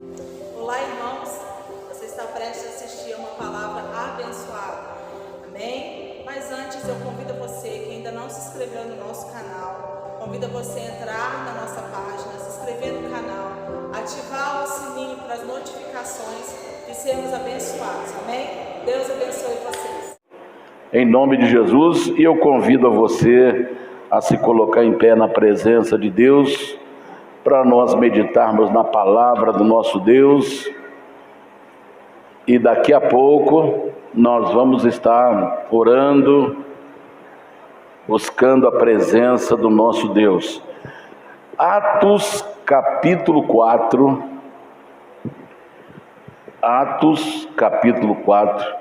Olá, irmãos, você está prestes a assistir a uma palavra abençoada, amém? Mas antes eu convido você que ainda não se inscreveu no nosso canal, convido você a entrar na nossa página, se inscrever no canal, ativar o sininho para as notificações e sermos abençoados, amém? Deus abençoe vocês. Em nome de Jesus, e eu convido a você a se colocar em pé na presença de Deus, para nós meditarmos na palavra do nosso Deus, e daqui a pouco nós vamos estar orando, buscando a presença do nosso Deus. Atos capítulo 4, Atos capítulo 4,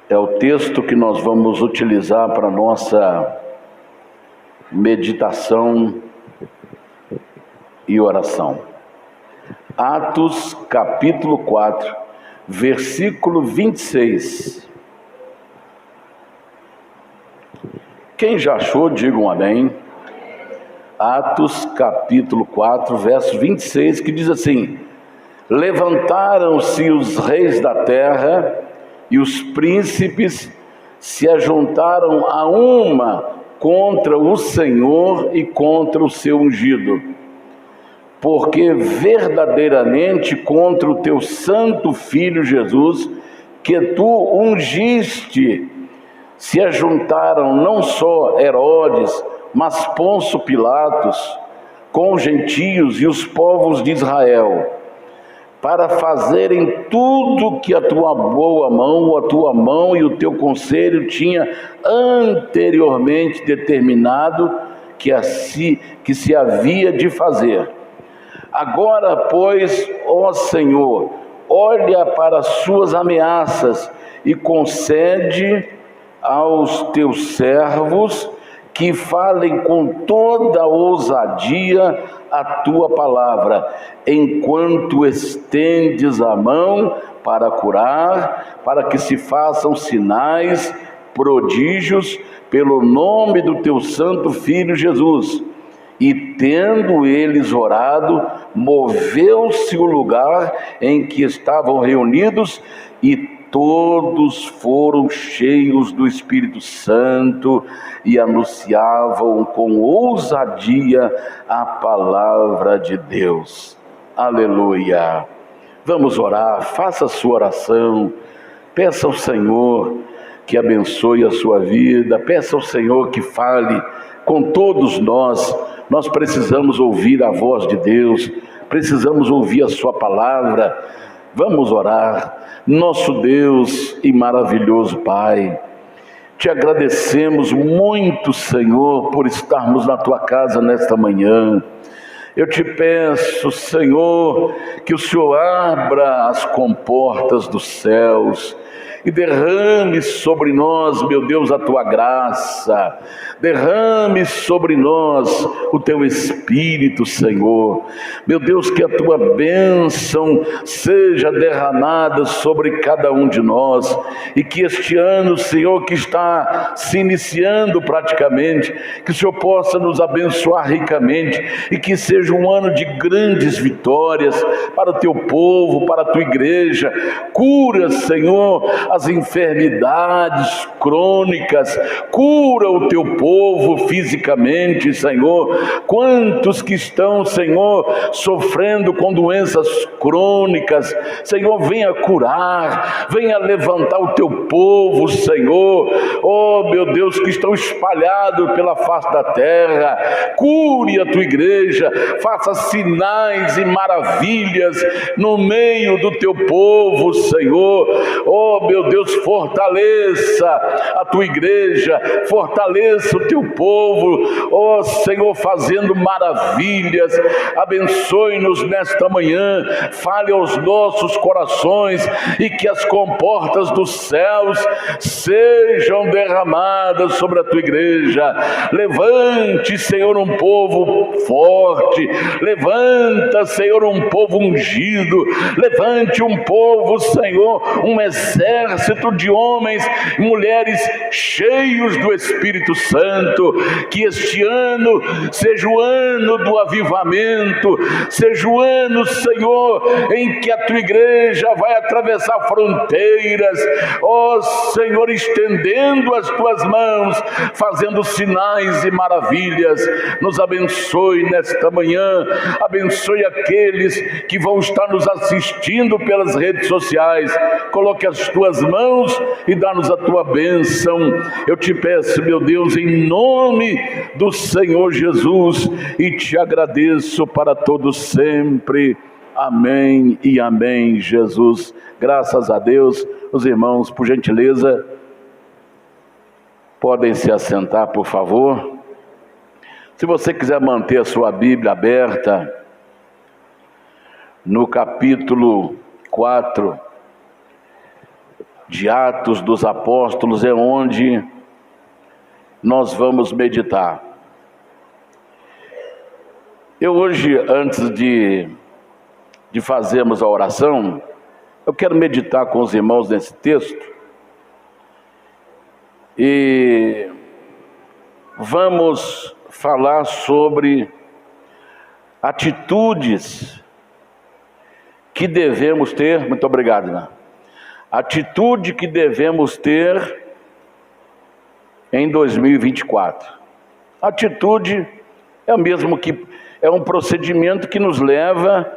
é o texto que nós vamos utilizar para a nossa meditação e oração. Atos capítulo 4, versículo 26. Quem já achou, diga um amém. Atos capítulo 4, verso 26, que diz assim: levantaram-se os reis da terra e os príncipes se ajuntaram a uma contra o Senhor e contra o seu ungido, porque verdadeiramente contra o teu santo Filho Jesus, que tu ungiste, se ajuntaram não só Herodes, mas Pôncio Pilatos, com os gentios e os povos de Israel, para fazerem tudo que a tua boa mão, a tua mão e o teu conselho tinha anteriormente determinado que se havia de fazer. Agora, pois, ó Senhor, olha para as suas ameaças e concede aos teus servos que falem com toda ousadia a tua palavra, enquanto estendes a mão para curar, para que se façam sinais, prodígios, pelo nome do teu santo Filho Jesus. E tendo eles orado, moveu-se o lugar em que estavam reunidos, e todos foram cheios do Espírito Santo e anunciavam com ousadia a palavra de Deus. Aleluia! Vamos orar, faça a sua oração, peça ao Senhor que abençoe a sua vida, peça ao Senhor que fale com todos nós. Nós precisamos ouvir a voz de Deus, precisamos ouvir a sua palavra. Vamos orar. Nosso Deus e maravilhoso Pai, te agradecemos muito, Senhor, por estarmos na tua casa nesta manhã. Eu te peço, Senhor, que o Senhor abra as comportas dos céus e derrame sobre nós, meu Deus, a tua graça, derrame sobre nós o teu Espírito, Senhor. Meu Deus, que a tua bênção seja derramada sobre cada um de nós, e que este ano, Senhor, que está se iniciando praticamente, que o Senhor possa nos abençoar ricamente, e que seja um ano de grandes vitórias para o teu povo, para a tua igreja. Cura, Senhor, as enfermidades crônicas, cura o teu povo fisicamente, Senhor. Quantos que estão, Senhor, sofrendo com doenças crônicas, Senhor, venha curar, venha levantar o teu povo, Senhor. Oh, meu Deus, que estão espalhados pela face da terra, cure a tua igreja, faça sinais e maravilhas no meio do teu povo, Senhor. Oh, meu Deus, fortaleça a tua igreja, fortaleça o teu povo, ó Senhor, fazendo maravilhas. Abençoe-nos nesta manhã, fale aos nossos corações, e que as comportas dos céus sejam derramadas sobre a tua igreja. Levante, Senhor, um povo forte, levanta, Senhor, um povo ungido, levante um povo, Senhor, um exército exército de homens e mulheres cheios do Espírito Santo. Que este ano seja o ano do avivamento, seja o ano, Senhor, em que a tua igreja vai atravessar fronteiras, ó Senhor, estendendo as tuas mãos, fazendo sinais e maravilhas. Nos abençoe nesta manhã, abençoe aqueles que vão estar nos assistindo pelas redes sociais. Coloque as tuas mãos e dá-nos a tua bênção. Eu te peço, meu Deus, em nome do Senhor Jesus, e te agradeço para todos sempre. Amém e amém, Jesus. Graças a Deus. Os irmãos, por gentileza, podem se assentar, por favor. Se você quiser manter a sua Bíblia aberta, no capítulo 4 de Atos dos Apóstolos, é onde nós vamos meditar. Eu hoje, antes de fazermos a oração, eu quero meditar com os irmãos nesse texto e vamos falar sobre atitudes que devemos ter. Muito obrigado, Ana. Atitude que devemos ter em 2024. Atitude é o mesmo que é um procedimento que nos leva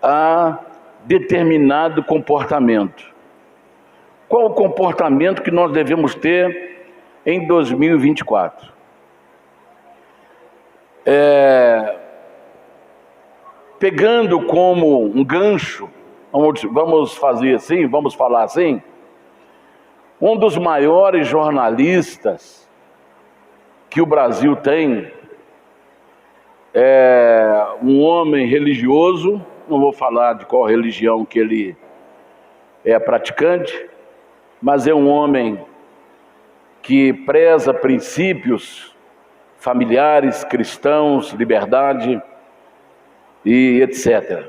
a determinado comportamento. Qual o comportamento que nós devemos ter em 2024? Pegando como um gancho, vamos fazer assim, vamos falar assim, um dos maiores jornalistas que o Brasil tem é um homem religioso, não vou falar de qual religião que ele é praticante, mas é um homem que preza princípios familiares, cristãos, liberdade e etc.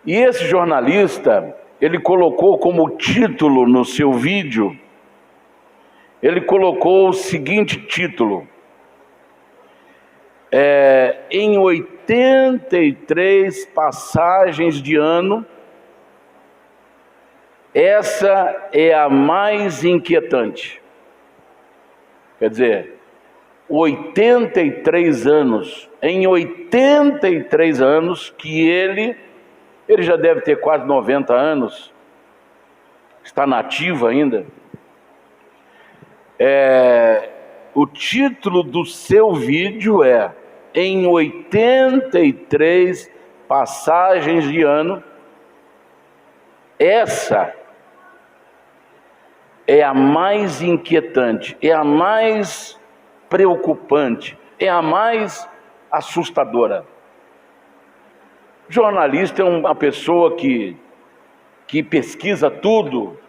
E esse jornalista, ele colocou como título no seu vídeo, ele colocou o seguinte título: em 83 passagens de ano, essa é a mais inquietante. Quer dizer, 83 anos, em 83 anos que ele já deve ter quase 90 anos, está nativo ainda. O título do seu vídeo é: em 83 passagens de ano, essa é a mais inquietante, é a mais preocupante, é a mais assustadora. Jornalista é uma pessoa que pesquisa tudo,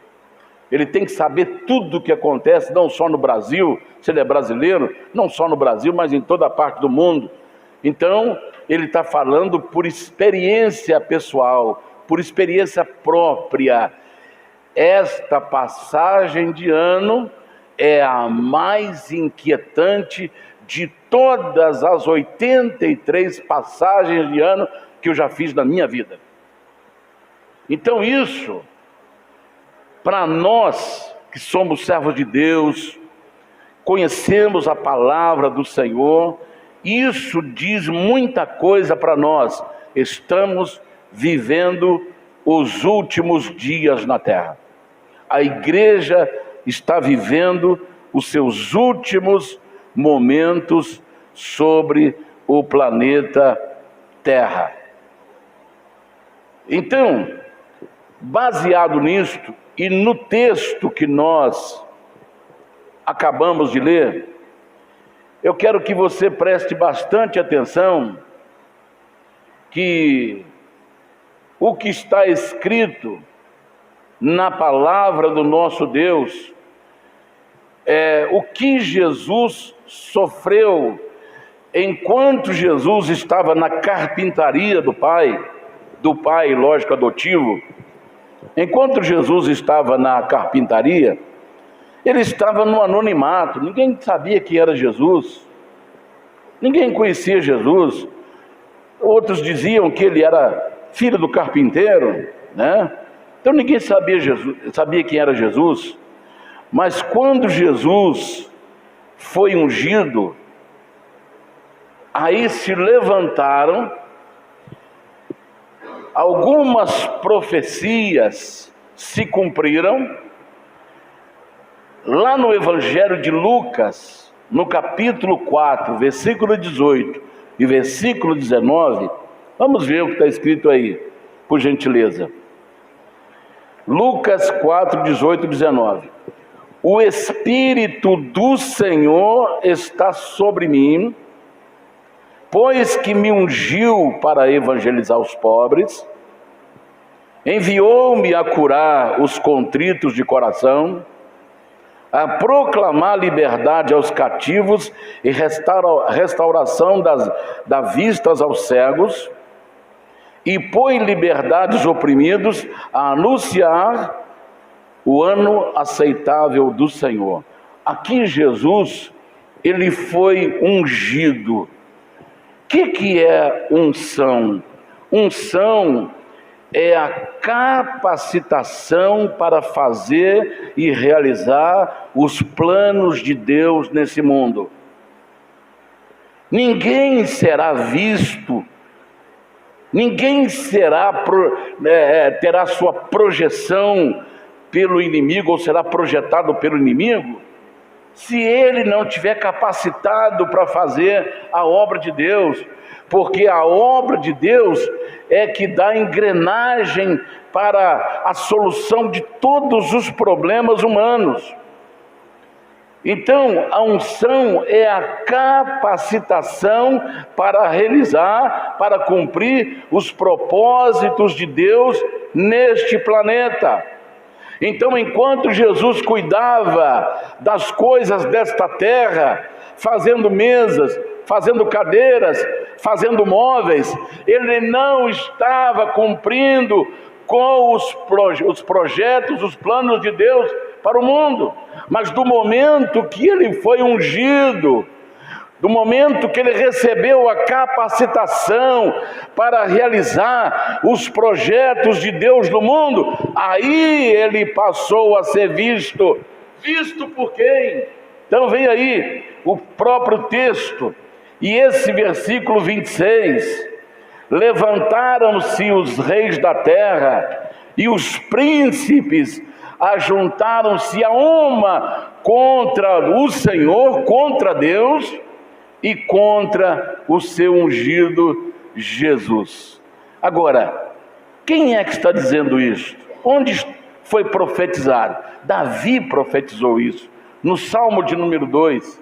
ele tem que saber tudo o que acontece, não só no Brasil, se ele é brasileiro, não só no Brasil, mas em toda parte do mundo. Então, ele está falando por experiência pessoal, por experiência própria. Esta passagem de ano é a mais inquietante de todas as 83 passagens de ano que eu já fiz na minha vida. Então isso, para nós que somos servos de Deus, conhecemos a palavra do Senhor, isso diz muita coisa para nós. Estamos vivendo os últimos dias na terra. A igreja está vivendo os seus últimos momentos sobre o planeta Terra. Então, baseado nisto e no texto que nós acabamos de ler, eu quero que você preste bastante atenção que o que está escrito na palavra do nosso Deus o que Jesus sofreu enquanto Jesus estava na carpintaria do pai, lógico, adotivo, enquanto Jesus estava na carpintaria, ele estava no anonimato, ninguém sabia quem era Jesus, ninguém conhecia Jesus. Outros diziam que ele era filho do carpinteiro, né? Então ninguém sabia quem era Jesus. Mas quando Jesus foi ungido, aí se levantaram algumas profecias, se cumpriram. Lá no Evangelho de Lucas, no capítulo 4, versículo 18 e versículo 19, vamos ver o que está escrito aí, por gentileza. Lucas 4, 18 e 19. O Espírito do Senhor está sobre mim, pois que me ungiu para evangelizar os pobres, enviou-me a curar os contritos de coração, a proclamar liberdade aos cativos e restauração das vistas aos cegos, e pôr em liberdade os oprimidos, a anunciar o ano aceitável do Senhor. Aqui Jesus, ele foi ungido. O que é unção? Unção é a capacitação para fazer e realizar os planos de Deus nesse mundo. Ninguém será visto, ninguém terá sua projeção pelo inimigo, ou será projetado pelo inimigo, se ele não tiver capacitado para fazer a obra de Deus, porque a obra de Deus é que dá engrenagem para a solução de todos os problemas humanos. Então, a unção é a capacitação para realizar, para cumprir os propósitos de Deus neste planeta. Então, enquanto Jesus cuidava das coisas desta terra, fazendo mesas, fazendo cadeiras, fazendo móveis, ele não estava cumprindo com os projetos, os planos de Deus para o mundo. Mas do momento que ele foi ungido, do momento que ele recebeu a capacitação para realizar os projetos de Deus no mundo, aí ele passou a ser visto. Visto por quem? Então vem aí o próprio texto, e esse versículo 26, levantaram-se os reis da terra, e os príncipes ajuntaram-se a uma contra o Senhor, contra Deus, e contra o seu ungido Jesus. Agora, quem é que está dizendo isso? Onde foi profetizado? Davi profetizou isso, no Salmo de número 2,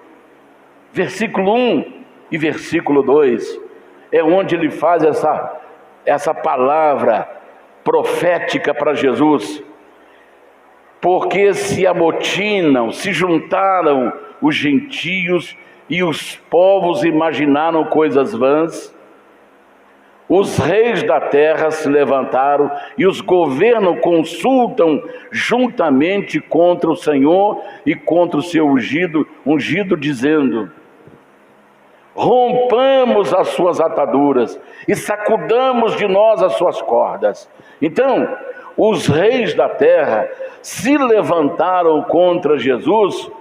versículo 1 e versículo 2, é onde ele faz essa palavra profética para Jesus. Porque se amotinam, se juntaram os gentios, e os povos imaginaram coisas vãs. Os reis da terra se levantaram, e os governos consultam juntamente contra o Senhor e contra o seu ungido, dizendo: rompamos as suas ataduras e sacudamos de nós as suas cordas. Então, os reis da terra se levantaram contra Jesus,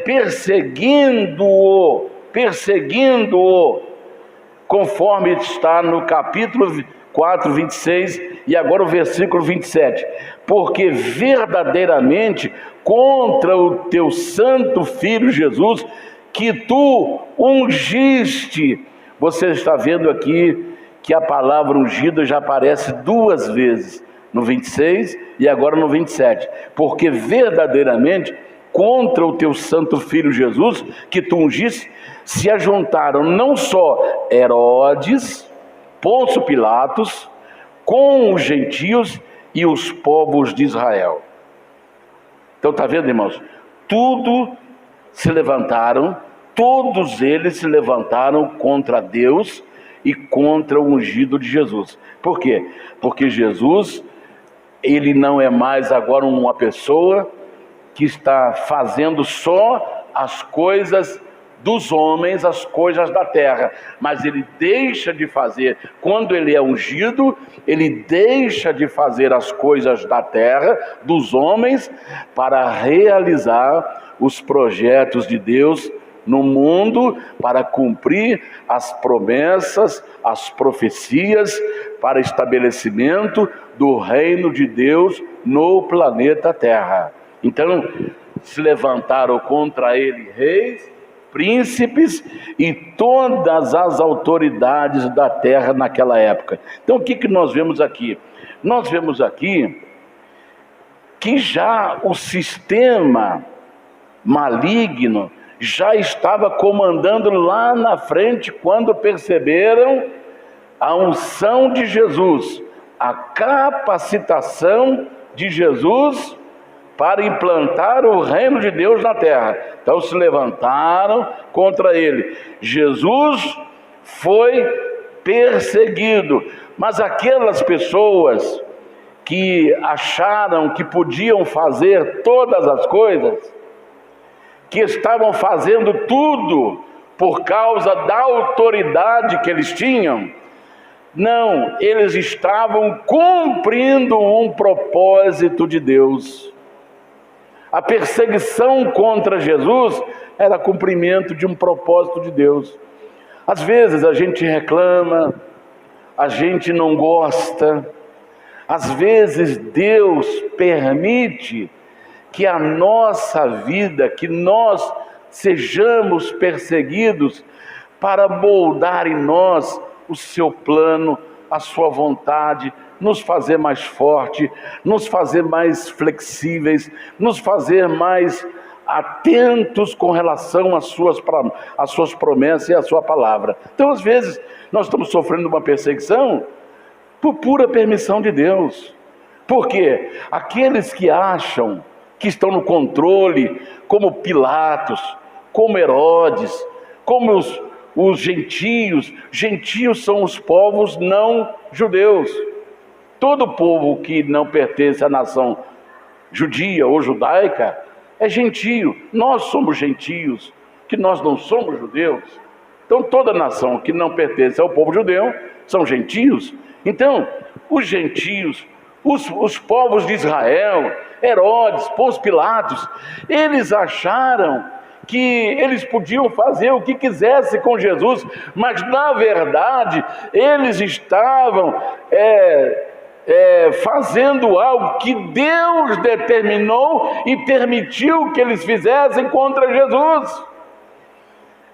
perseguindo-o, conforme está no capítulo 4, 26, e agora o versículo 27. Porque verdadeiramente contra o teu santo Filho Jesus, que tu ungiste. Você está vendo aqui que a palavra ungida já aparece duas vezes, no 26 e agora no 27. Porque verdadeiramente contra o teu santo Filho Jesus, que tu ungiste, se ajuntaram não só Herodes, Pôncio Pilatos, com os gentios e os povos de Israel. Então está vendo, irmãos? Todos eles se levantaram contra Deus e contra o ungido de Jesus. Por quê? Porque Jesus ele não é mais agora uma pessoa que está fazendo só as coisas dos homens, as coisas da terra, mas ele deixa de fazer, quando ele é ungido, ele deixa de fazer as coisas da terra, dos homens, para realizar os projetos de Deus no mundo, para cumprir as promessas, as profecias, para estabelecimento do reino de Deus no planeta Terra. Então, se levantaram contra ele reis, príncipes e todas as autoridades da terra naquela época. Então, o que nós vemos aqui? Nós vemos aqui que já o sistema maligno já estava comandando lá na frente, quando perceberam a unção de Jesus, a capacitação de Jesus para implantar o reino de Deus na terra. Então se levantaram contra ele. Jesus foi perseguido, mas aquelas pessoas que acharam que podiam fazer todas as coisas, que estavam fazendo tudo por causa da autoridade que eles tinham, não, eles estavam cumprindo um propósito de Deus. A perseguição contra Jesus era cumprimento de um propósito de Deus. Às vezes a gente reclama, a gente não gosta, às vezes Deus permite que a nossa vida, que nós sejamos perseguidos para moldar em nós o seu plano, a sua vontade, nos fazer mais forte, nos fazer mais flexíveis, nos fazer mais atentos com relação às suas promessas e à sua palavra. Então, às vezes, nós estamos sofrendo uma perseguição por pura permissão de Deus. Por quê? Aqueles que acham que estão no controle, como Pilatos, como Herodes, como os gentios. Gentios são os povos não judeus. Todo povo que não pertence à nação judia ou judaica é gentio. Nós somos gentios, que nós não somos judeus. Então toda nação que não pertence ao povo judeu são gentios. Então os gentios, os povos de Israel, Herodes, Pôncio Pilatos, eles acharam que eles podiam fazer o que quisessem com Jesus, mas na verdade eles estavam fazendo algo que Deus determinou e permitiu que eles fizessem contra Jesus.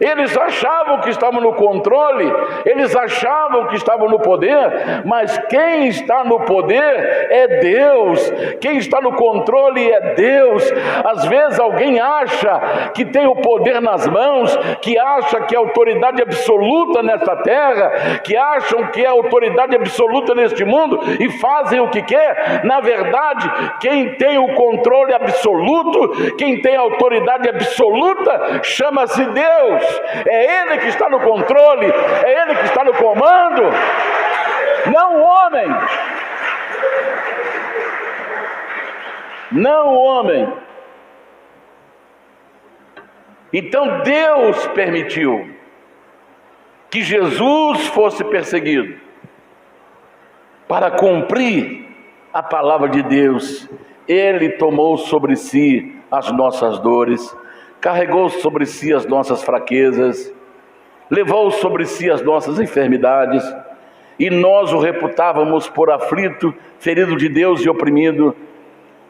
Eles achavam que estavam no controle, eles achavam que estavam no poder, mas quem está no poder é Deus, quem está no controle é Deus. Às vezes alguém acha que tem o poder nas mãos, que acha que é autoridade absoluta nesta terra, que acham que é autoridade absoluta neste mundo e fazem o que quer. Na verdade, quem tem o controle absoluto, quem tem a autoridade absoluta, chama-se Deus. É Ele que está no controle, é Ele que está no comando, não o homem. Não o homem. Então Deus permitiu que Jesus fosse perseguido para cumprir a palavra de Deus. Ele tomou sobre si as nossas dores, carregou sobre si as nossas fraquezas, levou sobre si as nossas enfermidades, e nós o reputávamos por aflito, ferido de Deus e oprimido,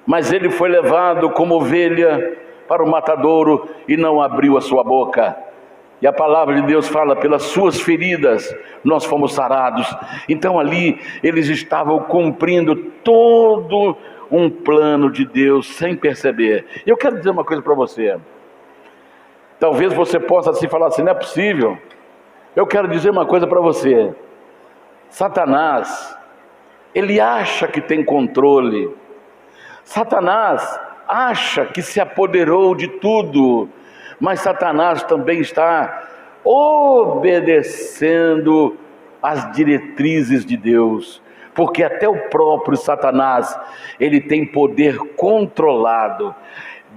mas ele foi levado como ovelha para o matadouro e não abriu a sua boca. E a palavra de Deus fala: pelas suas feridas nós fomos sarados. Então ali eles estavam cumprindo todo um plano de Deus sem perceber. Eu quero dizer uma coisa para você. Talvez você possa se falar assim: não é possível. Eu quero dizer uma coisa para você. Satanás, ele acha que tem controle. Satanás acha que se apoderou de tudo. Mas Satanás também está obedecendo às diretrizes de Deus. porque até o próprio Satanás, ele tem poder controlado.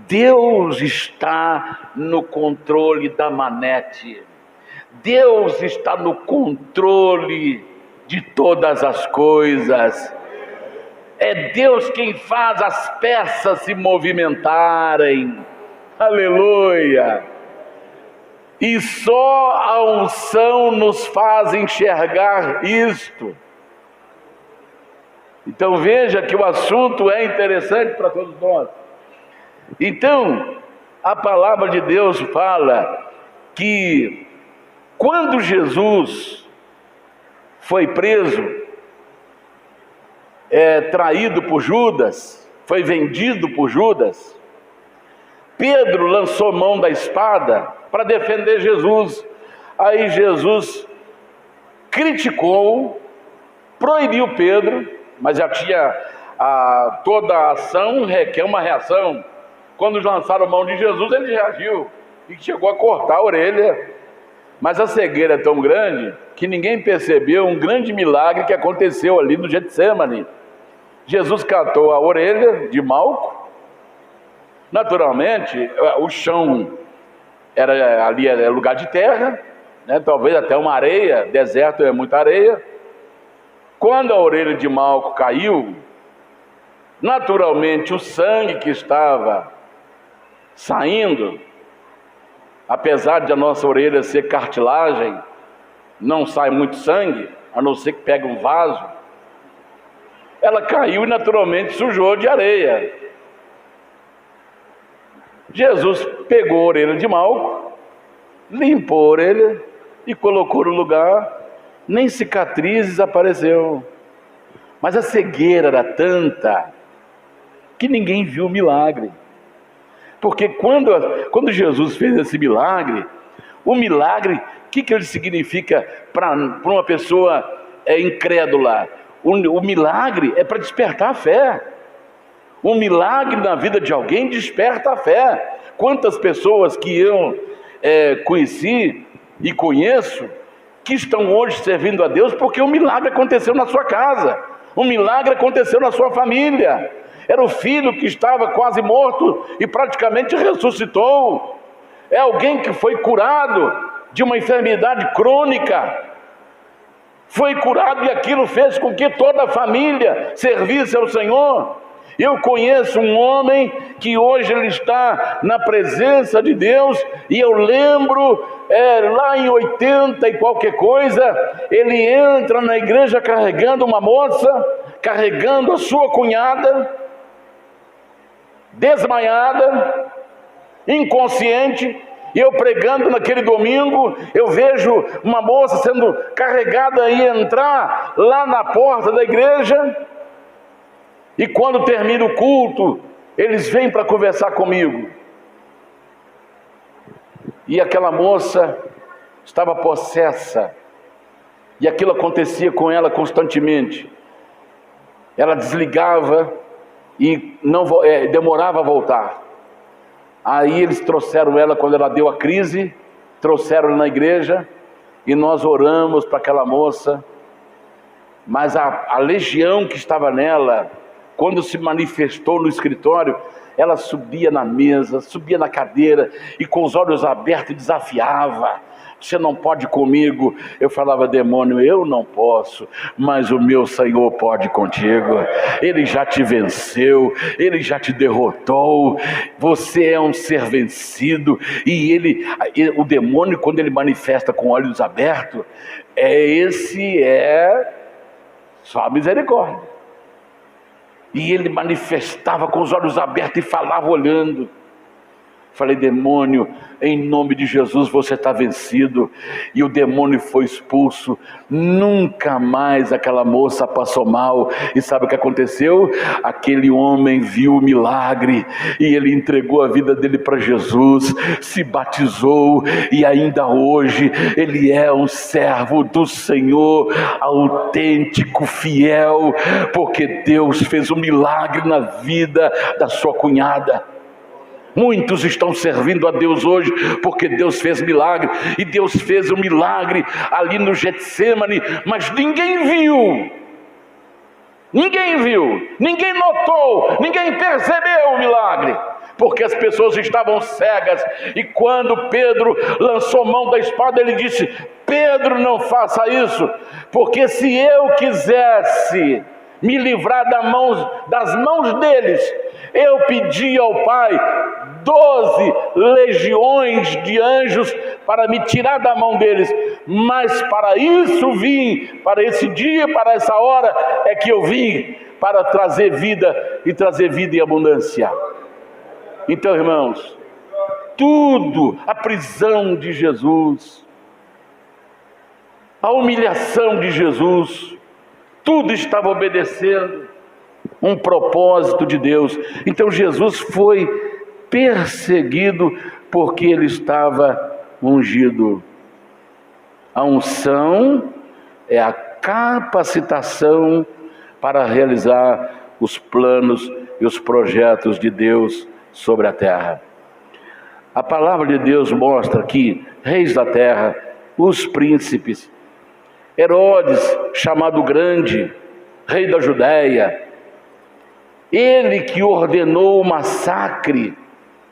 Deus está no controle da manete. Deus está no controle de todas as coisas. É Deus quem faz as peças se movimentarem. Aleluia! E só a unção nos faz enxergar isto. Então veja que o assunto é interessante para todos nós. Então, a palavra de Deus fala que quando Jesus foi preso, traído por Judas, foi vendido por Judas, Pedro lançou mão da espada para defender Jesus. Aí Jesus criticou, proibiu Pedro, mas já tinha toda a ação requer uma reação. Quando lançaram mão de Jesus, ele reagiu e chegou a cortar a orelha. Mas a cegueira é tão grande que ninguém percebeu um grande milagre que aconteceu ali no Getsêmani. Jesus catou a orelha de Malco. Naturalmente, o chão ali era lugar de terra, né? Talvez até uma areia, deserto é muita areia. Quando a orelha de Malco caiu, naturalmente o sangue que estava saindo, apesar de a nossa orelha ser cartilagem, não sai muito sangue, a não ser que pegue um vaso, ela caiu e naturalmente sujou de areia. Jesus pegou a orelha de Malco, limpou a orelha e colocou no lugar, nem cicatrizes apareceu. Mas a cegueira era tanta que ninguém viu o milagre. Porque quando Jesus fez esse milagre, o milagre, o que ele significa para uma pessoa incrédula? O milagre é para despertar a fé. Um milagre na vida de alguém desperta a fé. Quantas pessoas que eu conheci e conheço, que estão hoje servindo a Deus, porque um milagre aconteceu na sua casa, um milagre aconteceu na sua família. Era o filho que estava quase morto e praticamente ressuscitou. É alguém que foi curado de uma enfermidade crônica, foi curado, e aquilo fez com que toda a família servisse ao Senhor. Eu conheço um homem que hoje ele está na presença de Deus, e eu lembro, lá em 80 e qualquer coisa, ele entra na igreja carregando uma moça, carregando a sua cunhada, desmaiada, inconsciente, e eu pregando naquele domingo, eu vejo uma moça sendo carregada e entrar lá na porta da igreja, e quando termina o culto, eles vêm para conversar comigo, e aquela moça estava possessa, e aquilo acontecia com ela constantemente. Ela desligava e não demorava a voltar. Aí eles trouxeram ela, quando ela deu a crise, trouxeram ela na igreja, e nós oramos para aquela moça, mas a legião que estava nela, quando se manifestou no escritório, ela subia na mesa, subia na cadeira, e com os olhos abertos desafiava: você não pode comigo. Eu falava: demônio, eu não posso, mas o meu Senhor pode contigo. Ele já te venceu, Ele já te derrotou, você é um ser vencido. E o demônio, quando ele manifesta com olhos abertos, só misericórdia. E ele manifestava com os olhos abertos e falava olhando. Falei: demônio, em nome de Jesus você está vencido. E o demônio foi expulso. Nunca mais aquela moça passou mal. E sabe o que aconteceu? Aquele homem viu o milagre e ele entregou a vida dele para Jesus, se batizou, e ainda hoje ele é um servo do Senhor, autêntico, fiel, porque Deus fez um milagre na vida da sua cunhada. Muitos estão servindo a Deus hoje porque Deus fez milagre, e Deus fez um milagre ali no Getsêmani, mas ninguém viu. Ninguém viu, ninguém notou, ninguém percebeu o milagre, porque as pessoas estavam cegas. E quando Pedro lançou mão da espada, ele disse: Pedro, não faça isso, porque se eu quisesse me livrar das mãos deles, eu pedi ao Pai 12 legiões de anjos para me tirar da mão deles, mas para isso vim, para esse dia, para essa hora é que eu vim, para trazer vida e trazer vida em abundância. Então, irmãos, tudo, a prisão de Jesus, a humilhação de Jesus, tudo estava obedecendo um propósito de Deus. Então Jesus foi perseguido porque ele estava ungido. A unção é a capacitação para realizar os planos e os projetos de Deus sobre a terra. A palavra de Deus mostra que reis da terra, os príncipes, Herodes, chamado Grande, rei da Judéia, ele que ordenou o massacre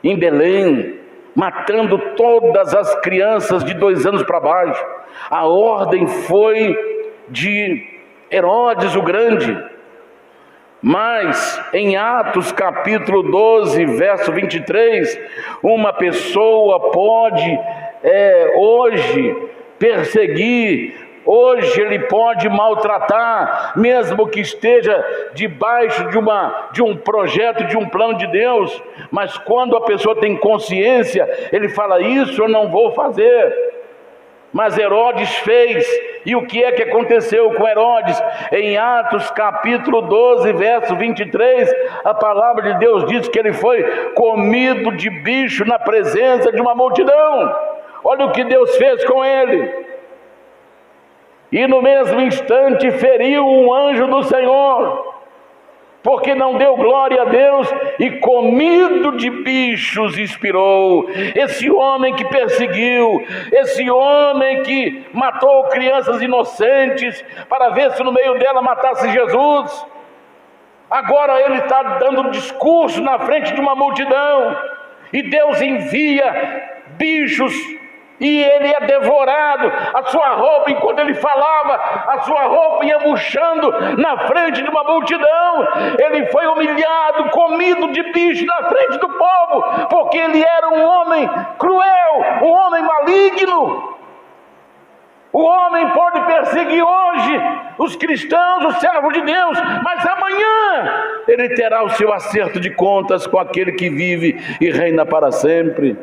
em Belém, matando todas as crianças de 2 anos para baixo. A ordem foi de Herodes o Grande. Mas em Atos capítulo 12, verso 23, uma pessoa pode hoje perseguir, hoje ele pode maltratar, mesmo que esteja debaixo de um projeto, de um plano de Deus. Mas quando a pessoa tem consciência, ele fala: isso eu não vou fazer. Mas Herodes fez. E o que é que aconteceu com Herodes? Em Atos capítulo 12, verso 23, a palavra de Deus diz que ele foi comido de bicho na presença de uma multidão. Olha o que Deus fez com ele. E no mesmo instante feriu um anjo do Senhor, porque não deu glória a Deus, e comido de bichos expirou. Esse homem que perseguiu, esse homem que matou crianças inocentes para ver se no meio dela matasse Jesus, agora ele está dando um discurso na frente de uma multidão, e Deus envia bichos, e ele é devorado. A sua roupa, enquanto ele falava, a sua roupa ia murchando na frente de uma multidão. Ele foi humilhado, comido de bicho na frente do povo, porque ele era um homem cruel, um homem maligno. O homem pode perseguir hoje os cristãos, os servos de Deus, mas amanhã ele terá o seu acerto de contas com aquele que vive e reina para sempre.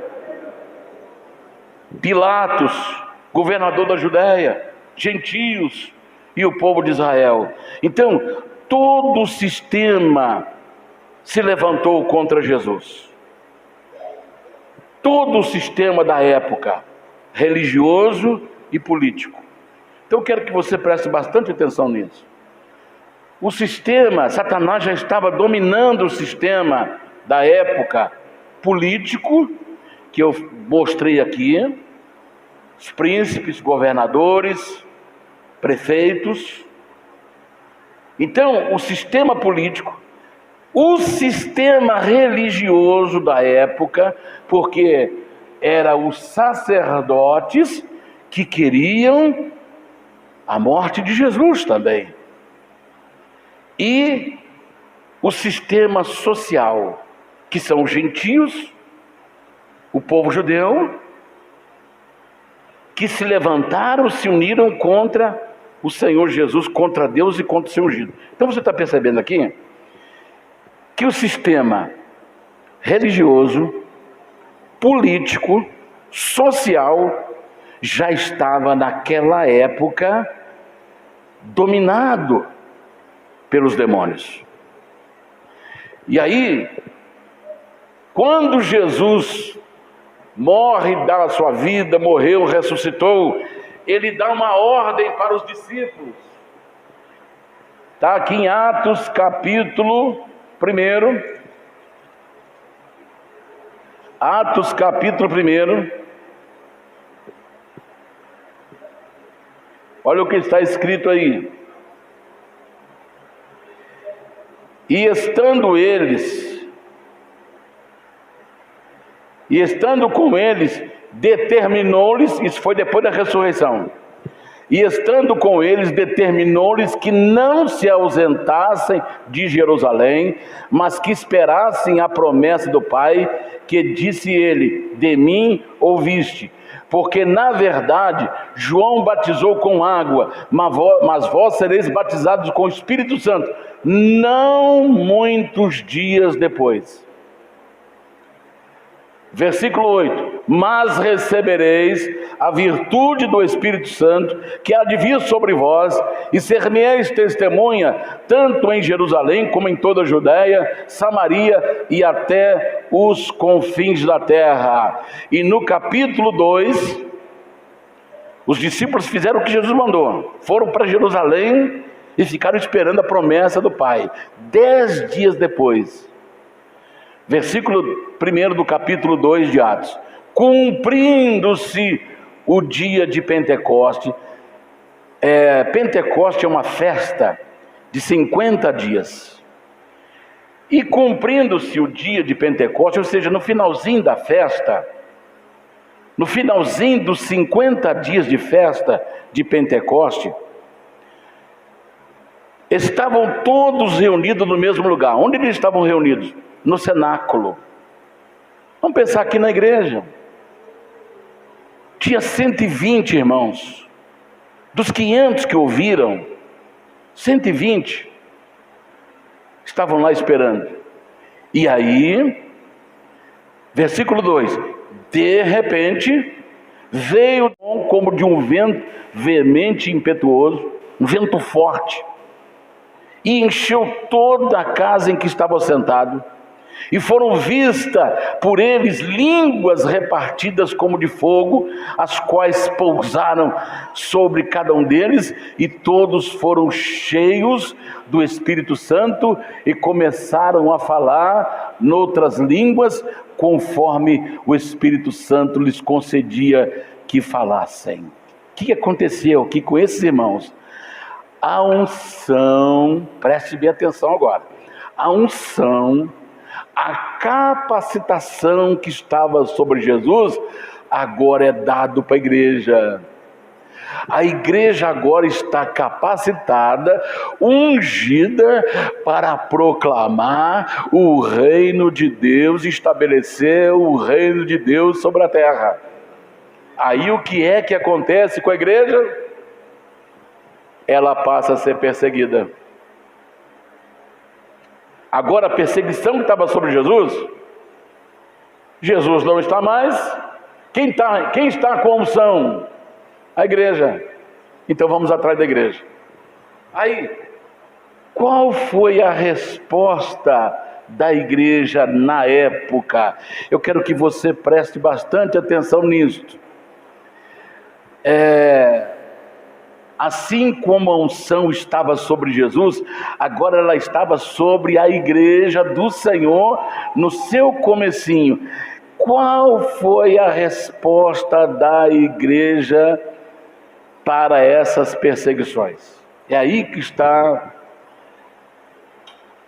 Pilatos, governador da Judéia, gentios e o povo de Israel. Então, todo o sistema se levantou contra Jesus. Todo o sistema da época, religioso e político. Então, eu quero que você preste bastante atenção nisso. O sistema, Satanás já estava dominando o sistema da época político, que eu mostrei aqui, os príncipes, governadores, prefeitos. Então, o sistema político, o sistema religioso da época, porque eram os sacerdotes que queriam a morte de Jesus também. E o sistema social, que são os gentios, o povo judeu, que se levantaram, se uniram contra o Senhor Jesus, contra Deus e contra o seu ungido. Então você está percebendo aqui que o sistema religioso, político, social, já estava naquela época dominado pelos demônios. E aí, quando Jesus morre, dá a sua vida, morreu, ressuscitou, ele dá uma ordem para os discípulos. Está aqui em Atos capítulo 1. Atos capítulo 1. Olha o que está escrito aí. E estando com eles, determinou-lhes, isso foi depois da ressurreição, e estando com eles, determinou-lhes que não se ausentassem de Jerusalém, mas que esperassem a promessa do Pai, que disse ele: de mim ouviste. Porque na verdade João batizou com água, mas vós sereis batizados com o Espírito Santo não muitos dias depois. Versículo 8: mas recebereis a virtude do Espírito Santo, que há de vir sobre vós, e ser-me-eis testemunha, tanto em Jerusalém, como em toda a Judéia, Samaria e até os confins da terra. E no capítulo 2, os discípulos fizeram o que Jesus mandou, foram para Jerusalém e ficaram esperando a promessa do Pai. 10 dias depois, versículo 1 do capítulo 2 de Atos: cumprindo-se o dia de Pentecoste. Pentecoste é uma festa de 50 dias. E cumprindo-se o dia de Pentecoste, ou seja, no finalzinho da festa, no finalzinho dos 50 dias de festa de Pentecoste, estavam todos reunidos no mesmo lugar. Onde eles estavam reunidos? No cenáculo. Vamos pensar aqui na igreja. Tinha 120 irmãos. Dos 500 que ouviram, 120 estavam lá esperando. E aí, versículo 2: de repente veio como de um vento veemente e impetuoso, um vento forte, e encheu toda a casa em que estavam sentados. E foram vistas por eles línguas repartidas como de fogo, as quais pousaram sobre cada um deles, e todos foram cheios do Espírito Santo e começaram a falar noutras línguas, conforme o Espírito Santo lhes concedia que falassem. O que aconteceu aqui com esses irmãos? A unção, preste bem atenção agora, a unção, a capacitação que estava sobre Jesus, agora é dado para a igreja. A igreja agora está capacitada, ungida para proclamar o reino de Deus, estabelecer o reino de Deus sobre a terra. Aí o que é que acontece com a igreja? Ela passa a ser perseguida. Agora a perseguição que estava sobre Jesus, Jesus não está mais. Quem está com a unção? A igreja. Então vamos atrás da igreja. Aí, qual foi a resposta da igreja na época? Eu quero que você preste bastante atenção nisto. Assim como a unção estava sobre Jesus, agora ela estava sobre a igreja do Senhor no seu comecinho. Qual foi a resposta da igreja para essas perseguições? É aí que está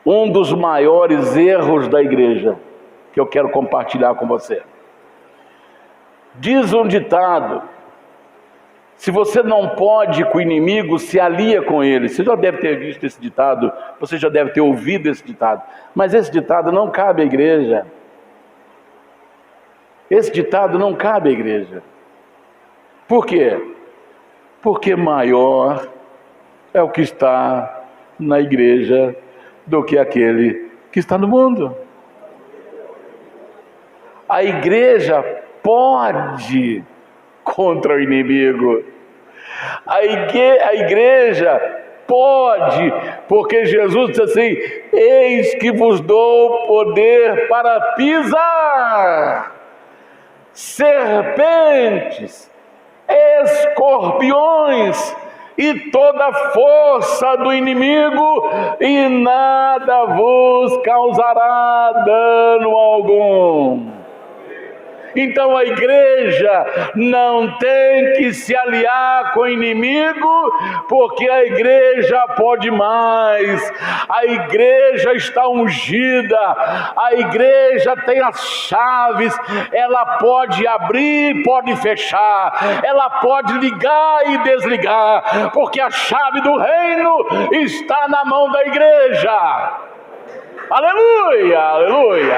um dos maiores erros da igreja, que eu quero compartilhar com você. Diz um ditado: se você não pode com o inimigo, se alia com ele. Você já deve ter visto esse ditado, você já deve ter ouvido esse ditado. Mas esse ditado não cabe à igreja. Esse ditado não cabe à igreja. Por quê? Porque maior é o que está na igreja do que aquele que está no mundo. A igreja pode contra o inimigo. A igreja pode, porque Jesus disse assim: eis que vos dou poder para pisar serpentes, escorpiões e toda a força do inimigo, e nada vos causará dano algum. Então a igreja não tem que se aliar com o inimigo, porque a igreja pode mais, a igreja está ungida, a igreja tem as chaves, ela pode abrir, pode fechar, ela pode ligar e desligar, porque a chave do reino está na mão da igreja. Aleluia, aleluia.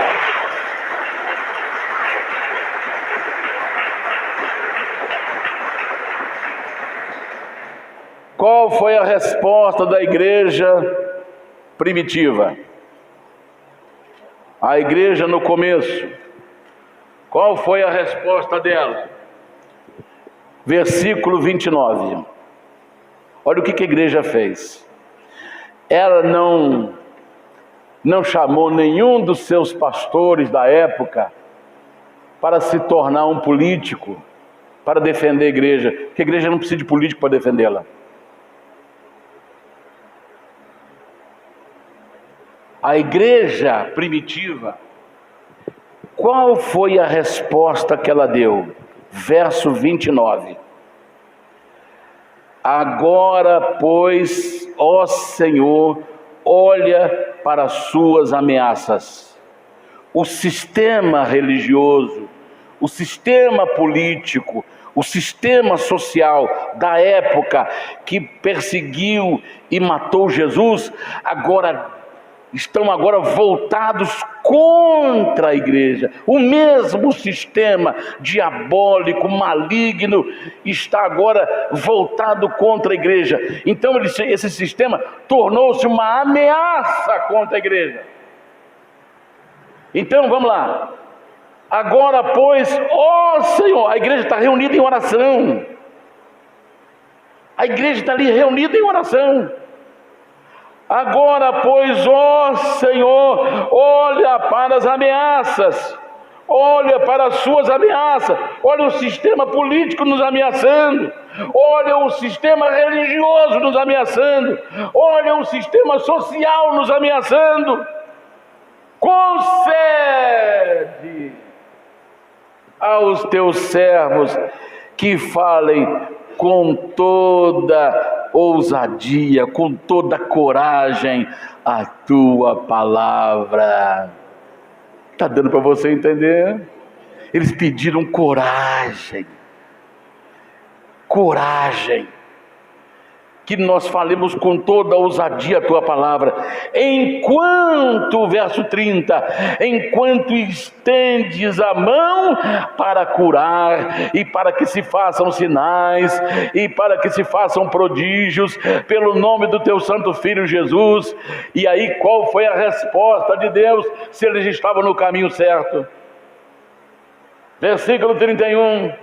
Qual foi a resposta da igreja primitiva? A igreja no começo, qual foi a resposta dela? Versículo 29. Olha o que a igreja fez. Ela não chamou nenhum dos seus pastores da época para se tornar um político, para defender a igreja, porque a igreja não precisa de político para defendê-la. A igreja primitiva, qual foi a resposta que ela deu? Verso 29. Agora, pois, ó Senhor, olha para as suas ameaças. O sistema religioso, o sistema político, o sistema social da época que perseguiu e matou Jesus, estão voltados contra a igreja. O mesmo sistema diabólico, maligno, está agora voltado contra a igreja. Então esse sistema tornou-se uma ameaça contra a igreja. Então vamos lá. Agora, pois, ó Senhor, a igreja está reunida em oração. A igreja está ali reunida em oração. Agora, pois, ó Senhor, olha para as ameaças, olha para as suas ameaças, olha o sistema político nos ameaçando, olha o sistema religioso nos ameaçando, olha o sistema social nos ameaçando. Concede aos teus servos que falem com toda ousadia, com toda coragem, a tua palavra. Está dando para você entender? Eles pediram coragem, que nós falemos com toda ousadia a tua palavra, enquanto, verso 30, enquanto estendes a mão para curar, e para que se façam sinais, e para que se façam prodígios, pelo nome do teu santo filho Jesus. E aí qual foi a resposta de Deus, se eles estavam no caminho certo? Versículo 31,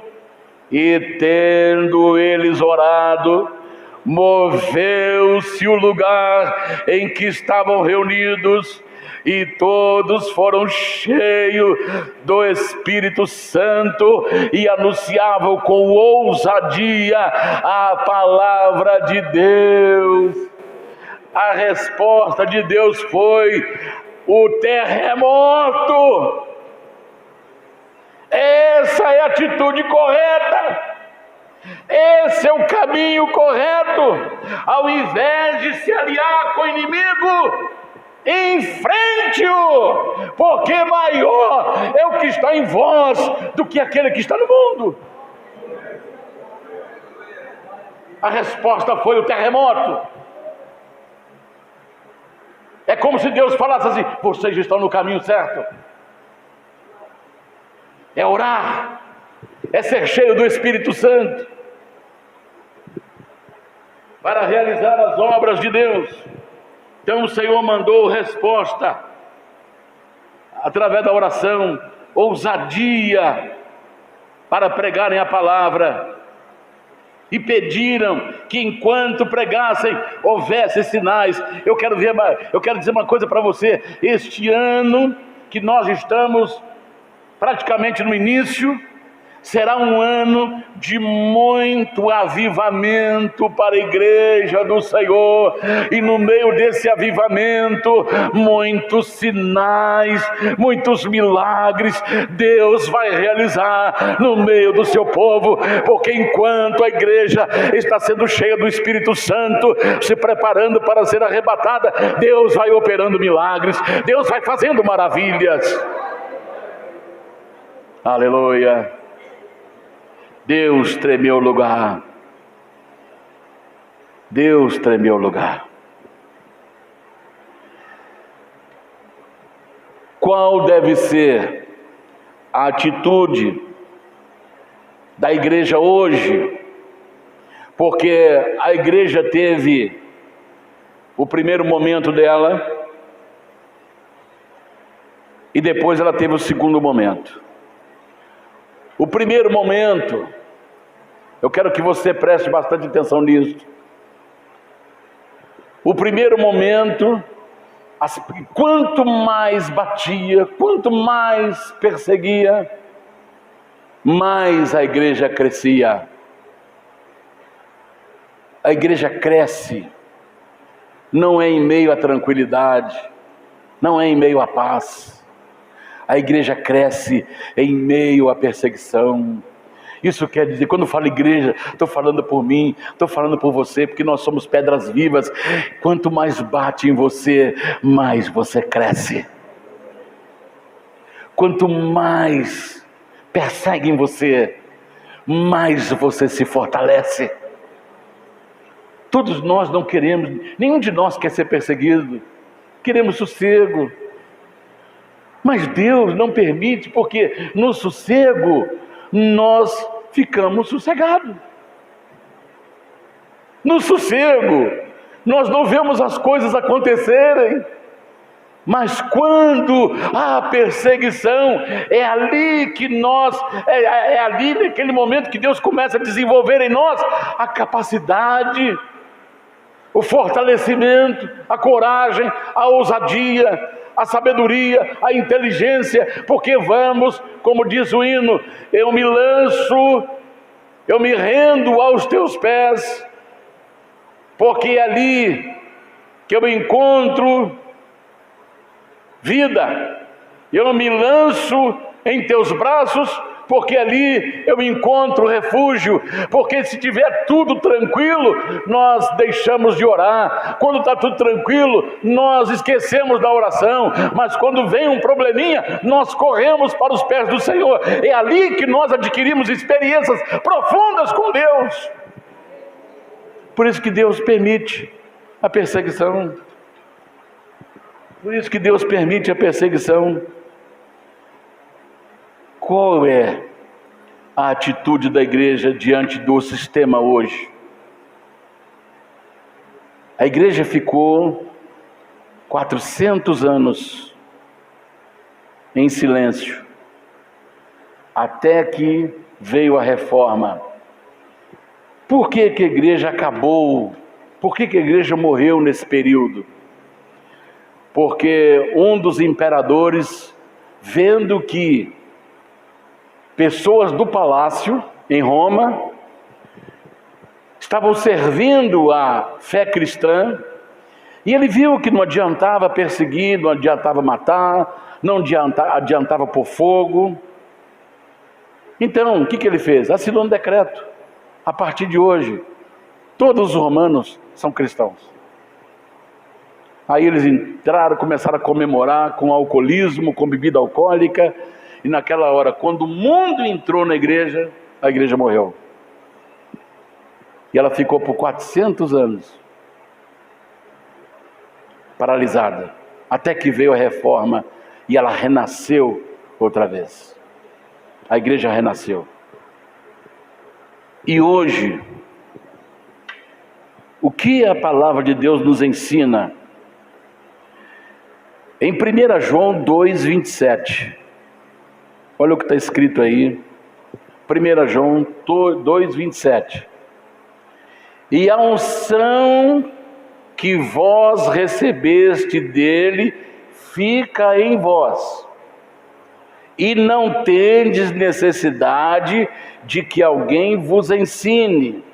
e tendo eles orado, moveu-se o lugar em que estavam reunidos, e todos foram cheios do Espírito Santo e anunciavam com ousadia a palavra de Deus. A resposta de Deus foi o terremoto. Essa é a atitude correta. Esse é o caminho correto. Ao invés de se aliar com o inimigo, enfrente-o, porque maior é o que está em vós do que aquele que está no mundo. A resposta foi o terremoto. É como se Deus falasse assim: vocês estão no caminho certo. É orar, é ser cheio do Espírito Santo para realizar as obras de Deus. Então o Senhor mandou resposta através da oração, ousadia para pregarem a palavra, e pediram que enquanto pregassem houvesse sinais. Eu quero dizer uma coisa para você. Este ano que nós estamos praticamente no início, Será um ano de muito avivamento para a igreja do Senhor, e no meio desse avivamento, muitos sinais, muitos milagres Deus vai realizar no meio do seu povo, porque enquanto a igreja está sendo cheia do Espírito Santo, se preparando para ser arrebatada, Deus vai operando milagres, Deus vai fazendo maravilhas. Aleluia. Deus tremeu o lugar. Deus tremeu o lugar. Qual deve ser a atitude da igreja hoje? Porque a igreja teve o primeiro momento dela e depois ela teve o segundo momento. O primeiro momento, eu quero que você preste bastante atenção nisso. O primeiro momento, quanto mais batia, quanto mais perseguia, mais a igreja crescia. A igreja cresce, não é em meio à tranquilidade, não é em meio à paz. A igreja cresce em meio à perseguição. Isso quer dizer, quando eu falo igreja, estou falando por mim, estou falando por você, porque nós somos pedras vivas. Quanto mais bate em você, mais você cresce. Quanto mais perseguem você, mais você se fortalece. Todos nós não queremos, nenhum de nós quer ser perseguido, queremos sossego. Mas Deus não permite, porque no sossego nós ficamos sossegados. No sossego nós não vemos as coisas acontecerem. Mas quando há perseguição, é ali que é ali naquele momento que Deus começa a desenvolver em nós a capacidade, o fortalecimento, a coragem, a ousadia, a sabedoria, a inteligência, porque vamos, como diz o hino, eu me lanço, eu me rendo aos teus pés, porque é ali que eu encontro vida, eu me lanço em teus braços, porque ali eu encontro refúgio, porque se tiver tudo tranquilo, nós deixamos de orar, quando está tudo tranquilo, nós esquecemos da oração, mas quando vem um probleminha, nós corremos para os pés do Senhor, é ali que nós adquirimos experiências profundas com Deus. Por isso que Deus permite a perseguição, por isso que Deus permite a perseguição. Qual é a atitude da igreja diante do sistema hoje? A igreja ficou 400 anos em silêncio, até que veio a reforma. Por que que a igreja acabou? Por que que a igreja morreu nesse período? Porque um dos imperadores, vendo que pessoas do palácio em Roma estavam servindo a fé cristã, e ele viu que não adiantava perseguir, não adiantava matar, não adiantava pôr fogo. Então, o que ele fez? Assinou um decreto: a partir de hoje, todos os romanos são cristãos. Aí eles entraram, começaram a comemorar com alcoolismo, com bebida alcoólica, e naquela hora, quando o mundo entrou na igreja, a igreja morreu. E ela ficou por 400 anos paralisada, até que veio a reforma e ela renasceu outra vez. A igreja renasceu. E hoje, o que a palavra de Deus nos ensina? Em 1 João 2,27, olha o que está escrito aí, 1 João 2,27. E a unção que vós recebeste dele fica em vós, e não tendes necessidade de que alguém vos ensine.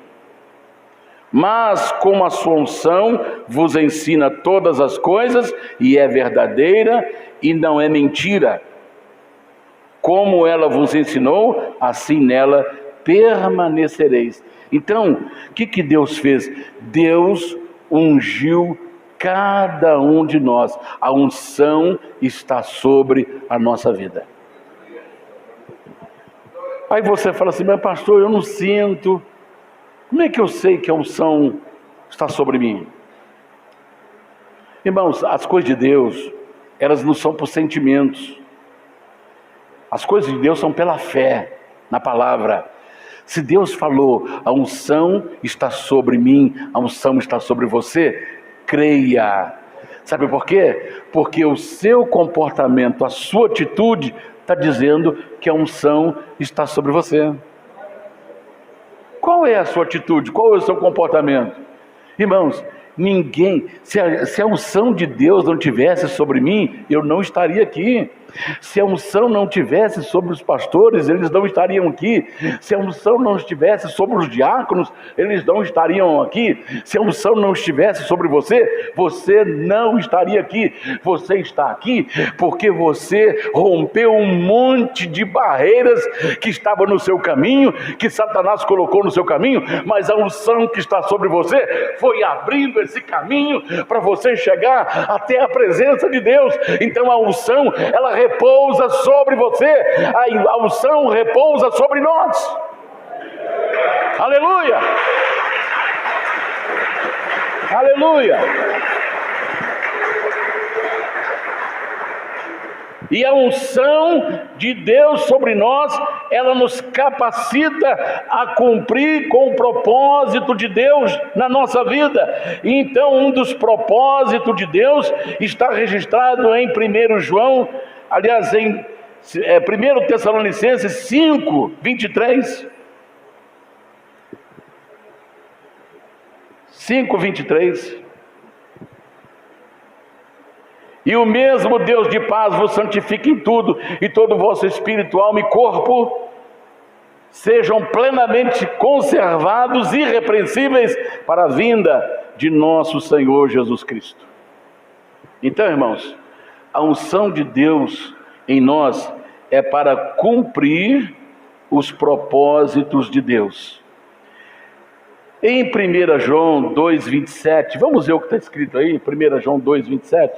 Mas como a sua unção vos ensina todas as coisas, e é verdadeira e não é mentira, como ela vos ensinou, assim nela permanecereis. Então, o que Deus fez? Deus ungiu cada um de nós. A unção está sobre a nossa vida. Aí você fala assim: mas pastor, eu não sinto. Como é que eu sei que a unção está sobre mim? Irmãos, as coisas de Deus, elas não são por sentimentos. As coisas de Deus são pela fé na palavra. Se Deus falou, a unção está sobre mim, a unção está sobre você, creia. Sabe por quê? Porque o seu comportamento, a sua atitude, está dizendo que a unção está sobre você. Qual é a sua atitude? Qual é o seu comportamento? Irmãos, ninguém, se a unção de Deus não tivesse sobre mim, eu não estaria aqui. Se a unção não tivesse sobre os pastores, eles não estariam aqui. Se a unção não estivesse sobre os diáconos, eles não estariam aqui. Se a unção não estivesse sobre você, você não estaria aqui. Você está aqui porque você rompeu um monte de barreiras que estavam no seu caminho, que Satanás colocou no seu caminho, mas a unção que está sobre você foi abrindo esse caminho para você chegar até a presença de Deus. Então a unção, ela repousa sobre você, a unção repousa sobre nós. Aleluia! Aleluia! E a unção de Deus sobre nós, ela nos capacita a cumprir com o propósito de Deus na nossa vida. E então um dos propósitos de Deus está registrado em 1 João, aliás, em 1 Tessalonicenses 5, 23. 5, 23. E o mesmo Deus de paz vos santifique em tudo, e todo o vosso espírito, alma e corpo sejam plenamente conservados, irrepreensíveis, para a vinda de nosso Senhor Jesus Cristo. Então, irmãos, a unção de Deus em nós é para cumprir os propósitos de Deus. Em 1 João 2,27, vamos ver o que está escrito aí, 1 João 2,27.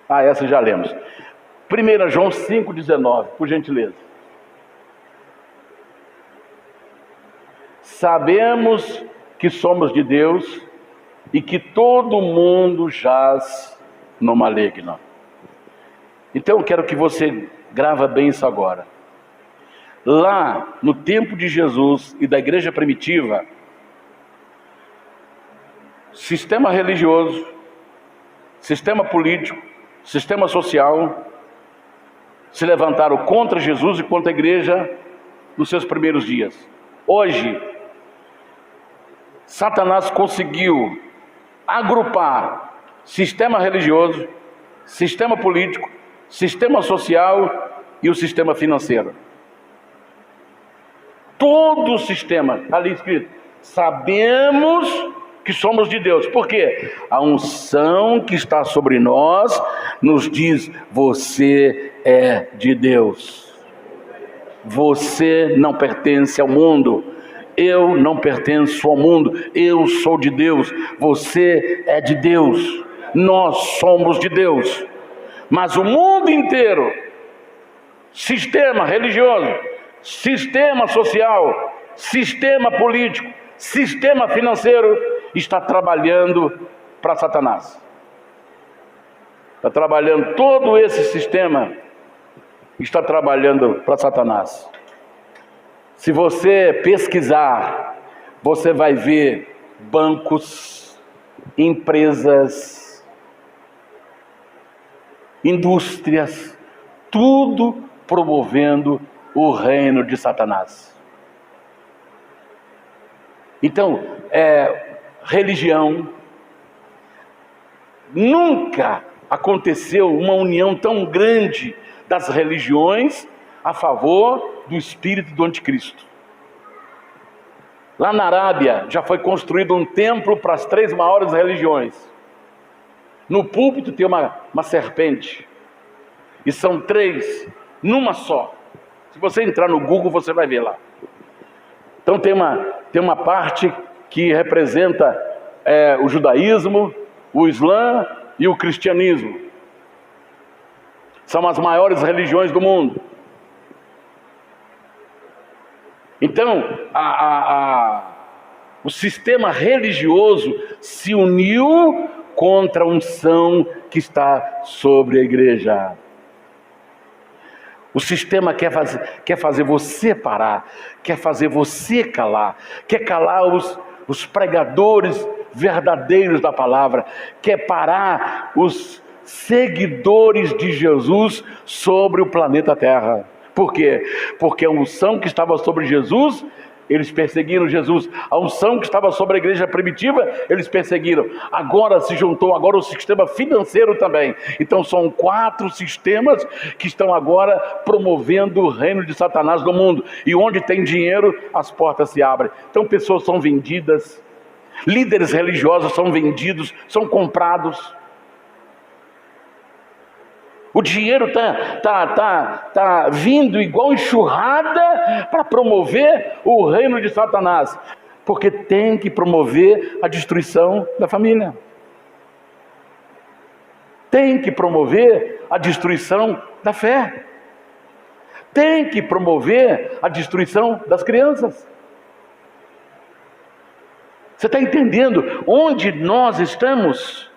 Essa já lemos. 1 João 5,19, por gentileza. Sabemos que somos de Deus e que todo mundo jaz no maligno. Então eu quero que você grava bem isso agora. Lá no tempo de Jesus e da igreja primitiva, sistema religioso, sistema político, sistema social se levantaram contra Jesus e contra a igreja nos seus primeiros dias. Hoje, Satanás conseguiu agrupar sistema religioso, sistema político, sistema social e o sistema financeiro. Todo o sistema, está ali escrito, sabemos que somos de Deus. Por quê? A unção que está sobre nós nos diz: você é de Deus. Você não pertence ao mundo. Eu não pertenço ao mundo. Eu sou de Deus. Você é de Deus. Nós somos de Deus. Mas o mundo inteiro, sistema religioso, sistema social, sistema político, sistema financeiro, está trabalhando para Satanás. Está trabalhando, todo esse sistema está trabalhando para Satanás. Se você pesquisar, você vai ver bancos, empresas, indústrias, tudo promovendo o reino de Satanás. Então, religião, nunca aconteceu uma união tão grande das religiões a favor do espírito do anticristo. Lá na Arábia já foi construído um templo para as 3 maiores religiões. No púlpito tem uma serpente, e são 3 numa só. Se você entrar no Google, você vai ver lá. Então tem uma parte que representa o judaísmo, o islã e o cristianismo. São as maiores religiões do mundo. Então, o sistema religioso se uniu contra a unção que está sobre a igreja. O sistema quer fazer você parar, quer fazer você calar, quer calar os pregadores verdadeiros da palavra, quer parar os seguidores de Jesus sobre o planeta Terra. Por quê? Porque a unção que estava sobre Jesus, eles perseguiram Jesus. A unção que estava sobre a igreja primitiva, eles perseguiram. Agora se juntou o sistema financeiro também. Então são 4 sistemas que estão agora promovendo o reino de Satanás no mundo. E onde tem dinheiro, as portas se abrem. Então pessoas são vendidas, líderes religiosos são vendidos, são comprados. O dinheiro tá vindo igual enxurrada para promover o reino de Satanás. Porque tem que promover a destruição da família. Tem que promover a destruição da fé. Tem que promover a destruição das crianças. Você está entendendo onde nós estamos?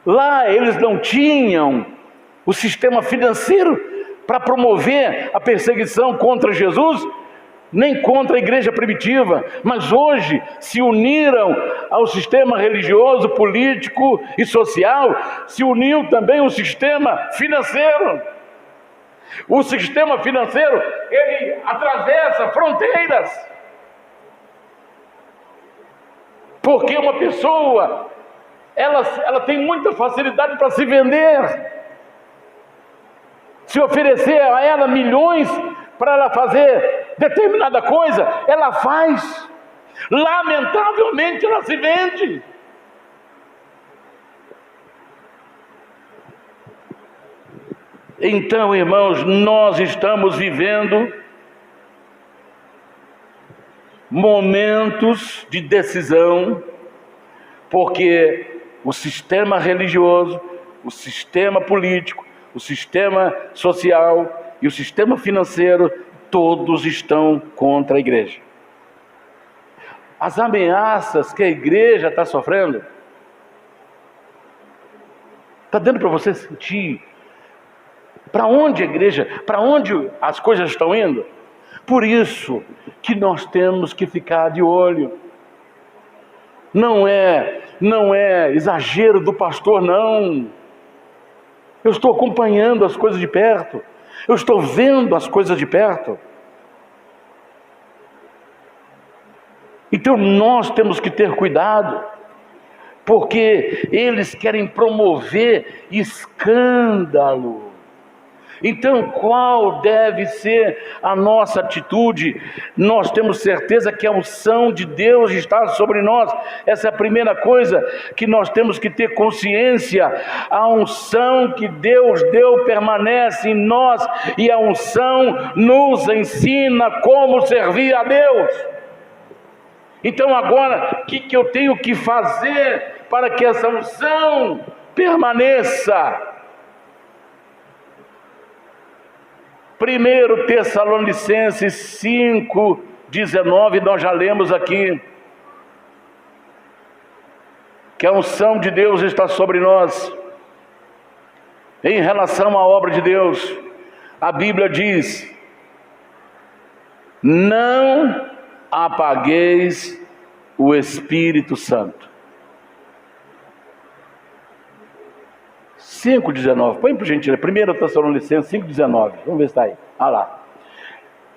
Lá eles não tinham o sistema financeiro para promover a perseguição contra Jesus, nem contra a igreja primitiva, mas hoje se uniram ao sistema religioso, político e social, se uniu também o sistema financeiro. O sistema financeiro, ele atravessa fronteiras, porque uma pessoa ela tem muita facilidade para se vender. Se oferecer a ela milhões para ela fazer determinada coisa, ela faz. Lamentavelmente ela se vende. Então, irmãos, nós estamos vivendo momentos de decisão, porque o sistema religioso, o sistema político, o sistema social e o sistema financeiro, todos estão contra a igreja. As ameaças que a igreja está sofrendo, está dando para você sentir para onde a igreja, para onde as coisas estão indo? Por isso que nós temos que ficar de olho. Não é exagero do pastor, não. Eu estou acompanhando as coisas de perto. Eu estou vendo as coisas de perto. Então nós temos que ter cuidado, porque eles querem promover escândalo. Então, qual deve ser a nossa atitude? Nós temos certeza que a unção de Deus está sobre nós. Essa é a primeira coisa que nós temos que ter consciência. A unção que Deus deu permanece em nós, e a unção nos ensina como servir a Deus. Então agora, o que eu tenho que fazer para que essa unção permaneça? 1 Tessalonicenses 5:19, nós já lemos aqui, que a unção de Deus está sobre nós. Em relação à obra de Deus, a Bíblia diz: não apagueis o Espírito Santo. 5:19, põe por gentileza, 1 Tessalonicenses 5:19, vamos ver se está aí, olha lá.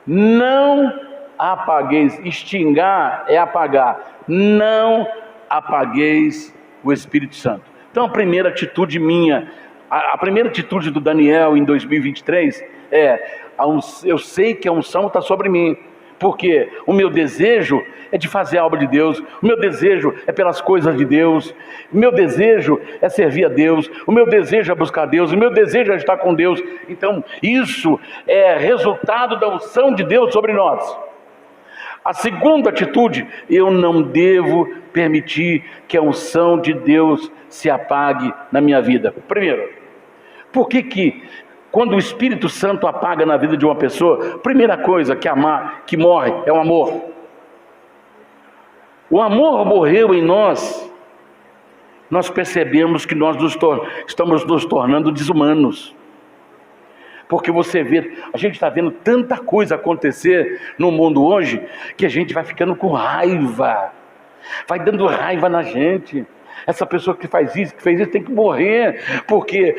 Não apagueis, extingar é apagar, não apagueis o Espírito Santo. Então a primeira atitude minha, a primeira atitude do Daniel em 2023 eu sei que a unção está sobre mim, porque o meu desejo é de fazer a obra de Deus, o meu desejo é pelas coisas de Deus, o meu desejo é servir a Deus, o meu desejo é buscar Deus, o meu desejo é estar com Deus. Então isso é resultado da unção de Deus sobre nós. A segunda atitude, eu não devo permitir que a unção de Deus se apague na minha vida. Primeiro, por que quando o Espírito Santo apaga na vida de uma pessoa, primeira coisa que morre é o amor. O amor morreu em nós, nós percebemos que nós estamos nos tornando desumanos. Porque você vê, a gente está vendo tanta coisa acontecer no mundo hoje, que a gente vai ficando com raiva, vai dando raiva na gente. Essa pessoa que fez isso tem que morrer, porque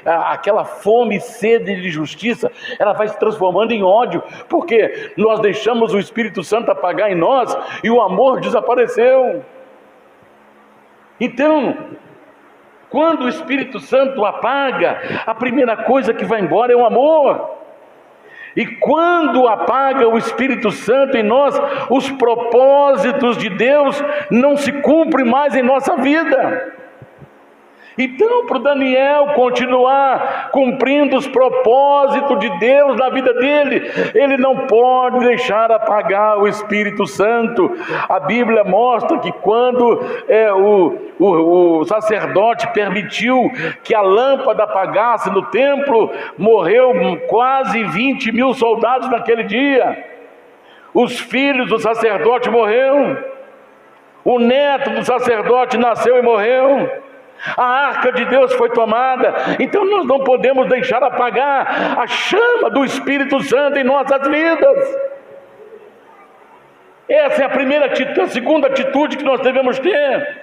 aquela fome e sede de justiça, ela vai se transformando em ódio, porque nós deixamos o Espírito Santo apagar em nós, e o amor desapareceu. Então, quando o Espírito Santo apaga, a primeira coisa que vai embora é o amor. E quando apaga o Espírito Santo em nós, os propósitos de Deus não se cumprem mais em nossa vida. Então, para o Daniel continuar cumprindo os propósitos de Deus na vida dele, ele não pode deixar apagar o Espírito Santo. A Bíblia mostra que quando o sacerdote permitiu que a lâmpada apagasse no templo, morreu quase 20 mil soldados naquele dia. Os filhos do sacerdote morreram, o neto do sacerdote nasceu e morreu. A arca de Deus foi tomada. Então nós não podemos deixar apagar a chama do Espírito Santo em nossas vidas. Essa é a segunda atitude que nós devemos ter.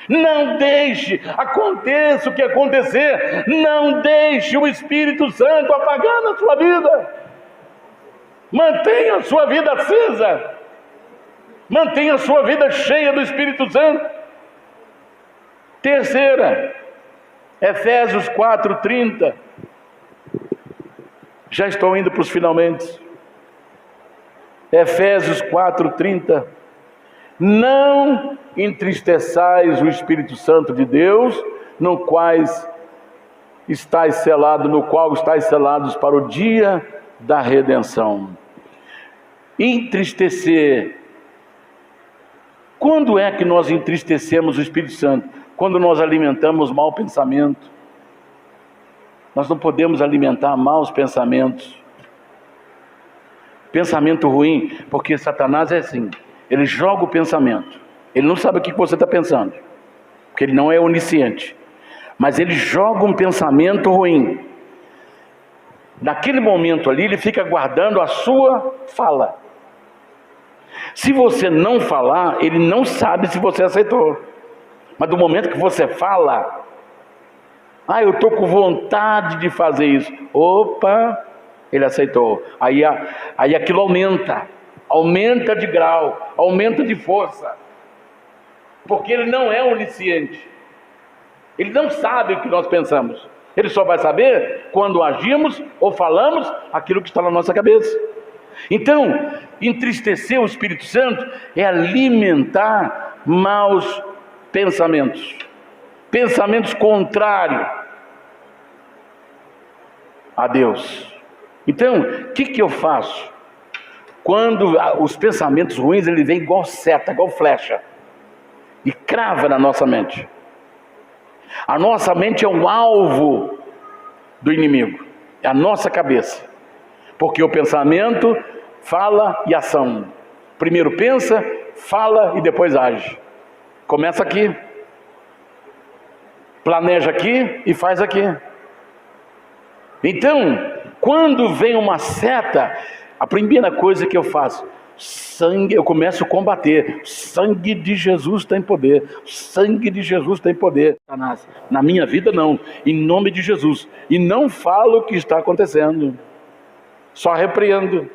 Não deixe, aconteça o que acontecer, não deixe o Espírito Santo apagar na sua vida. Mantenha a sua vida acesa, mantenha a sua vida cheia do Espírito Santo. Terceira, Efésios 4:30. Já estou indo para os finalmente. Efésios 4:30. Não entristeçais o Espírito Santo de Deus, no qual estáis selados para o dia da redenção. Entristecer. Quando é que nós entristecemos o Espírito Santo? Quando nós alimentamos mau pensamento. Nós não podemos alimentar maus pensamentos. Pensamento ruim, porque Satanás é assim, ele joga o pensamento. Ele não sabe o que você está pensando, porque ele não é onisciente. Mas ele joga um pensamento ruim. Naquele momento ali, ele fica guardando a sua fala. Se você não falar, ele não sabe se você aceitou. Mas do momento que você fala, eu estou com vontade de fazer isso. Opa, ele aceitou. Aí aquilo aumenta de grau, aumenta de força. Porque ele não é onisciente. Ele não sabe o que nós pensamos. Ele só vai saber quando agimos ou falamos aquilo que está na nossa cabeça. Então, entristecer o Espírito Santo é alimentar maus pensamentos contrários a Deus. Então, o que eu faço? Quando os pensamentos ruins, ele vem igual seta, igual flecha, e crava na nossa mente. A nossa mente é um alvo do inimigo, é a nossa cabeça, porque o pensamento fala e ação. Primeiro pensa, fala e depois age. Começa aqui, planeja aqui e faz aqui. Então, quando vem uma seta, a primeira coisa que eu faço, eu começo a combater. Sangue de Jesus tem poder, sangue de Jesus tem poder. Na minha vida não, em nome de Jesus. E não falo o que está acontecendo, só repreendo.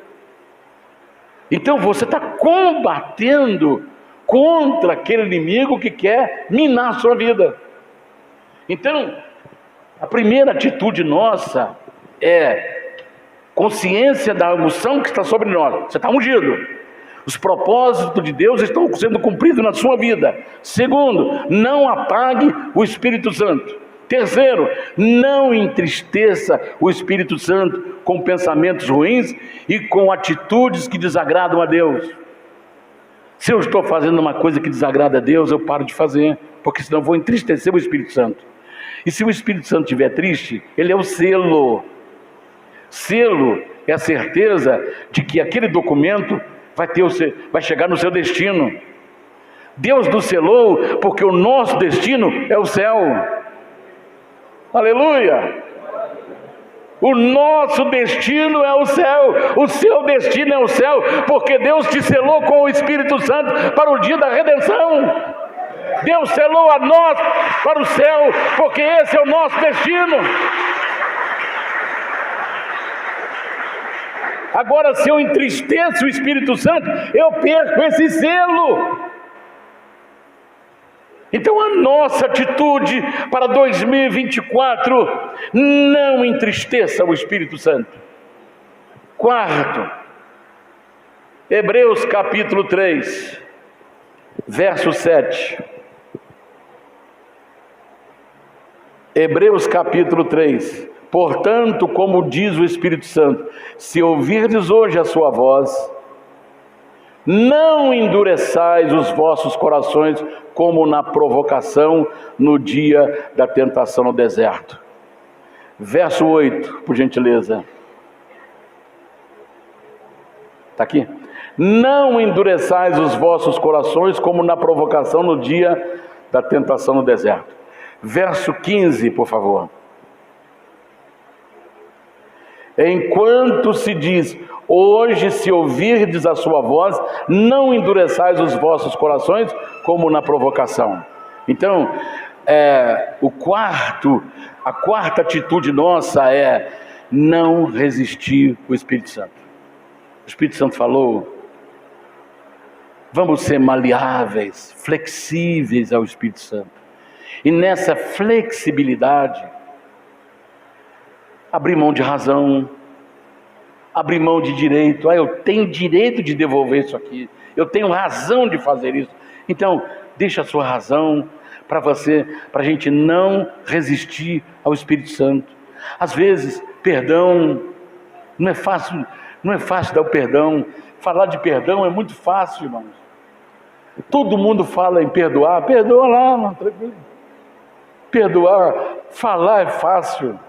Então você está combatendo contra aquele inimigo que quer minar a sua vida. Então, a primeira atitude nossa é consciência da unção que está sobre nós. Você está ungido. Os propósitos de Deus estão sendo cumpridos na sua vida. Segundo, não apague o Espírito Santo. Terceiro, não entristeça o Espírito Santo com pensamentos ruins e com atitudes que desagradam a Deus. Se eu estou fazendo uma coisa que desagrada a Deus, eu paro de fazer, porque senão eu vou entristecer o Espírito Santo. E se o Espírito Santo estiver triste, ele é o selo. Selo é a certeza de que aquele documento vai chegar no seu destino. Deus nos selou porque o nosso destino é o céu. Aleluia! O nosso destino é o céu, o seu destino é o céu, porque Deus te selou com o Espírito Santo para o dia da redenção. Deus selou a nós para o céu, porque esse é o nosso destino. Agora, se eu entristeço o Espírito Santo, eu perco esse selo. Então a nossa atitude para 2024, não entristeça o Espírito Santo. Quarto, Hebreus capítulo 3, verso 7. Hebreus capítulo 3. Portanto, como diz o Espírito Santo, se ouvirdes hoje a sua voz, não endureçais os vossos corações como na provocação no dia da tentação no deserto. Verso 8, por gentileza. Está aqui? Não endureçais os vossos corações como na provocação no dia da tentação no deserto. Verso 15, por favor. Enquanto se diz, hoje se ouvirdes a sua voz, não endureçais os vossos corações como na provocação. Então, a quarta atitude nossa é não resistir ao Espírito Santo. O Espírito Santo falou, vamos ser maleáveis, flexíveis ao Espírito Santo. E nessa flexibilidade, abrir mão de razão, abrir mão de direito. Eu tenho direito de devolver isso aqui, eu tenho razão de fazer isso. Então, deixa a sua razão para a gente não resistir ao Espírito Santo. Às vezes, perdão, não é fácil dar o perdão. Falar de perdão é muito fácil, irmãos. Todo mundo fala em perdoar, perdoa lá, não, tranquilo. Perdoar, falar é fácil.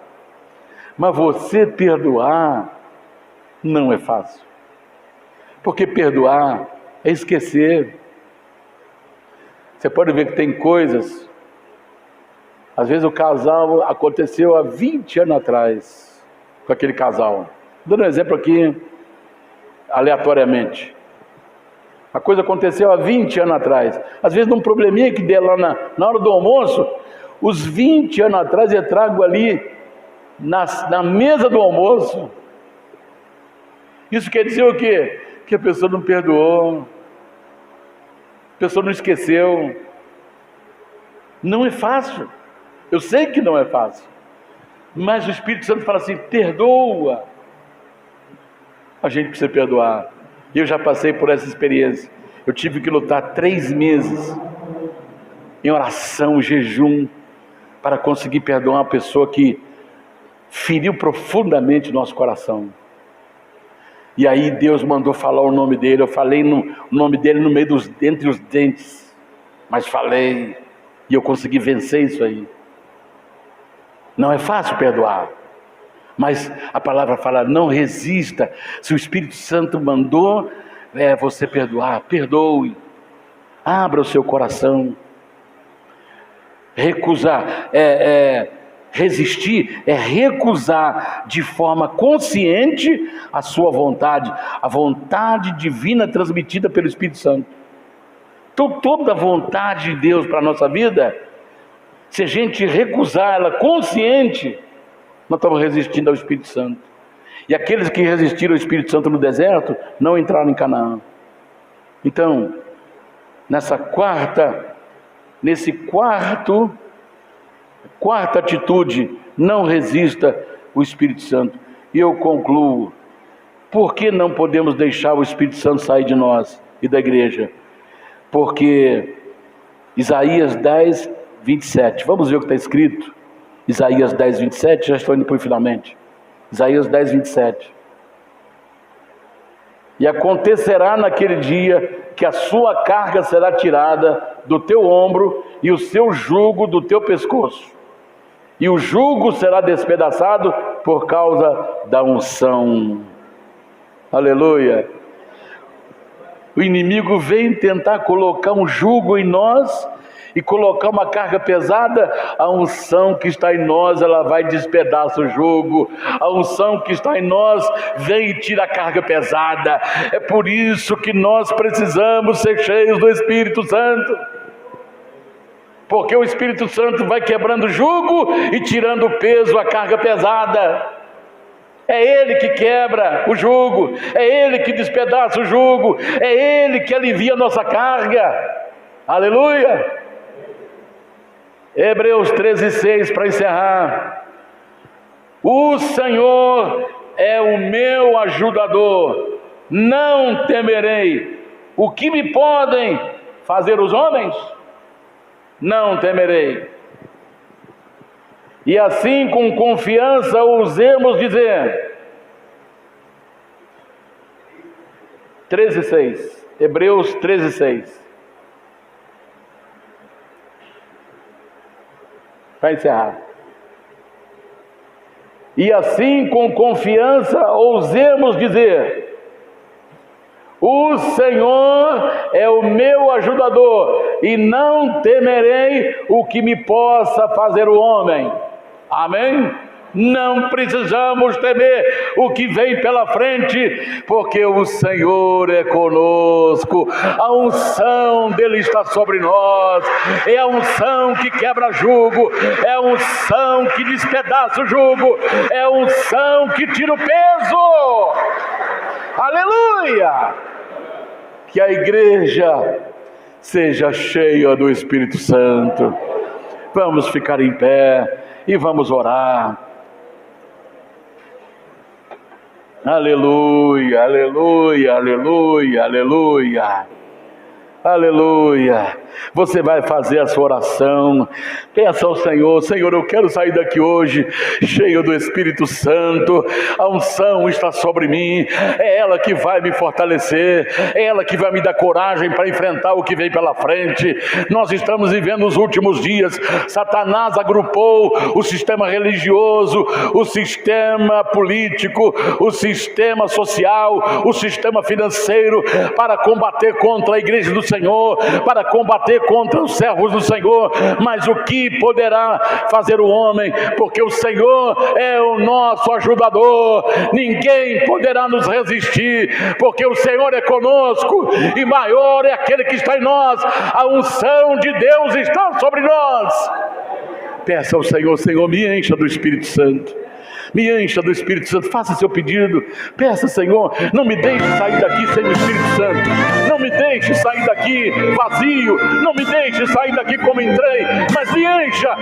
Mas você perdoar não é fácil. Porque perdoar é esquecer. Você pode ver que tem coisas. Às vezes o casal aconteceu há 20 anos atrás com aquele casal. Dando um exemplo aqui, aleatoriamente. A coisa aconteceu há 20 anos atrás. Às vezes num probleminha que der lá na hora do almoço, os 20 anos atrás eu trago ali na mesa do almoço. Isso quer dizer o quê? Que a pessoa não perdoou, a pessoa não esqueceu. Não é fácil, eu sei que não é fácil, mas o Espírito Santo fala assim, perdoa. A gente precisa perdoar. E eu já passei por essa experiência. Eu tive que lutar 3 meses em oração, jejum, para conseguir perdoar uma pessoa que feriu profundamente o nosso coração. E aí Deus mandou falar o nome dele. Eu falei o nome dele no meio entre os dentes, mas falei, e eu consegui vencer isso aí. Não é fácil perdoar, mas a palavra fala, não resista. Se o Espírito Santo mandou você perdoar, perdoe, abra o seu coração. Recusar, resistir é recusar de forma consciente a sua vontade, a vontade divina transmitida pelo Espírito Santo. Então toda a vontade de Deus para a nossa vida, se a gente recusar ela consciente, nós estamos resistindo ao Espírito Santo. E aqueles que resistiram ao Espírito Santo no deserto, não entraram em Canaã. Então, nesse quarto Quarta atitude, não resista o Espírito Santo. E eu concluo, por que não podemos deixar o Espírito Santo sair de nós e da igreja? Porque Isaías 10, 27, vamos ver o que está escrito? Isaías 10, 27, já estou indo para o finalmente. Isaías 10, 27. E acontecerá naquele dia que a sua carga será tirada do teu ombro e o seu jugo do teu pescoço. E o jugo será despedaçado por causa da unção. Aleluia. O inimigo vem tentar colocar um jugo em nós e colocar uma carga pesada. A unção que está em nós, ela vai despedaçar o jugo. A unção que está em nós vem e tira a carga pesada. É por isso que nós precisamos ser cheios do Espírito Santo, porque o Espírito Santo vai quebrando o jugo e tirando o peso, a carga pesada. É Ele que quebra o jugo, é Ele que despedaça o jugo, é Ele que alivia a nossa carga. Aleluia! Hebreus 13:6, para encerrar. O Senhor é o meu ajudador, não temerei. O que me podem fazer os homens? Não temerei. E assim com confiança ousemos dizer. 13:6, Hebreus 13:6. Para encerrar. E assim com confiança ousemos dizer: o Senhor é o meu ajudador, e não temerei o que me possa fazer o homem. Amém? Não precisamos temer o que vem pela frente, porque o Senhor é conosco. A unção dele está sobre nós. É a unção que quebra jugo, é a unção que despedaça o jugo, é a unção que tira o peso. Aleluia! Que a igreja seja cheia do Espírito Santo. Vamos ficar em pé e vamos orar. Aleluia, aleluia, aleluia, aleluia. Aleluia. Você vai fazer a sua oração. Peça ao Senhor: Senhor, eu quero sair daqui hoje cheio do Espírito Santo. A unção está sobre mim. É ela que vai me fortalecer, é ela que vai me dar coragem para enfrentar o que vem pela frente. Nós estamos vivendo os últimos dias. Satanás agrupou o sistema religioso, o sistema político, o sistema social, o sistema financeiro, para combater contra a igreja do Senhor, para combater contra os servos do Senhor. Mas o que poderá fazer o homem? Porque o Senhor é o nosso ajudador. Ninguém poderá nos resistir, porque o Senhor é conosco, e maior é aquele que está em nós. A unção de Deus está sobre nós. Peça ao Senhor: Senhor, me encha do Espírito Santo. Me encha do Espírito Santo. Faça seu pedido. Peça: Senhor, não me deixe sair daqui sem o Espírito Santo. Não me deixe sair daqui vazio. Não me deixe sair daqui como entrei. Mas me encha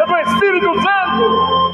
do Espírito Santo.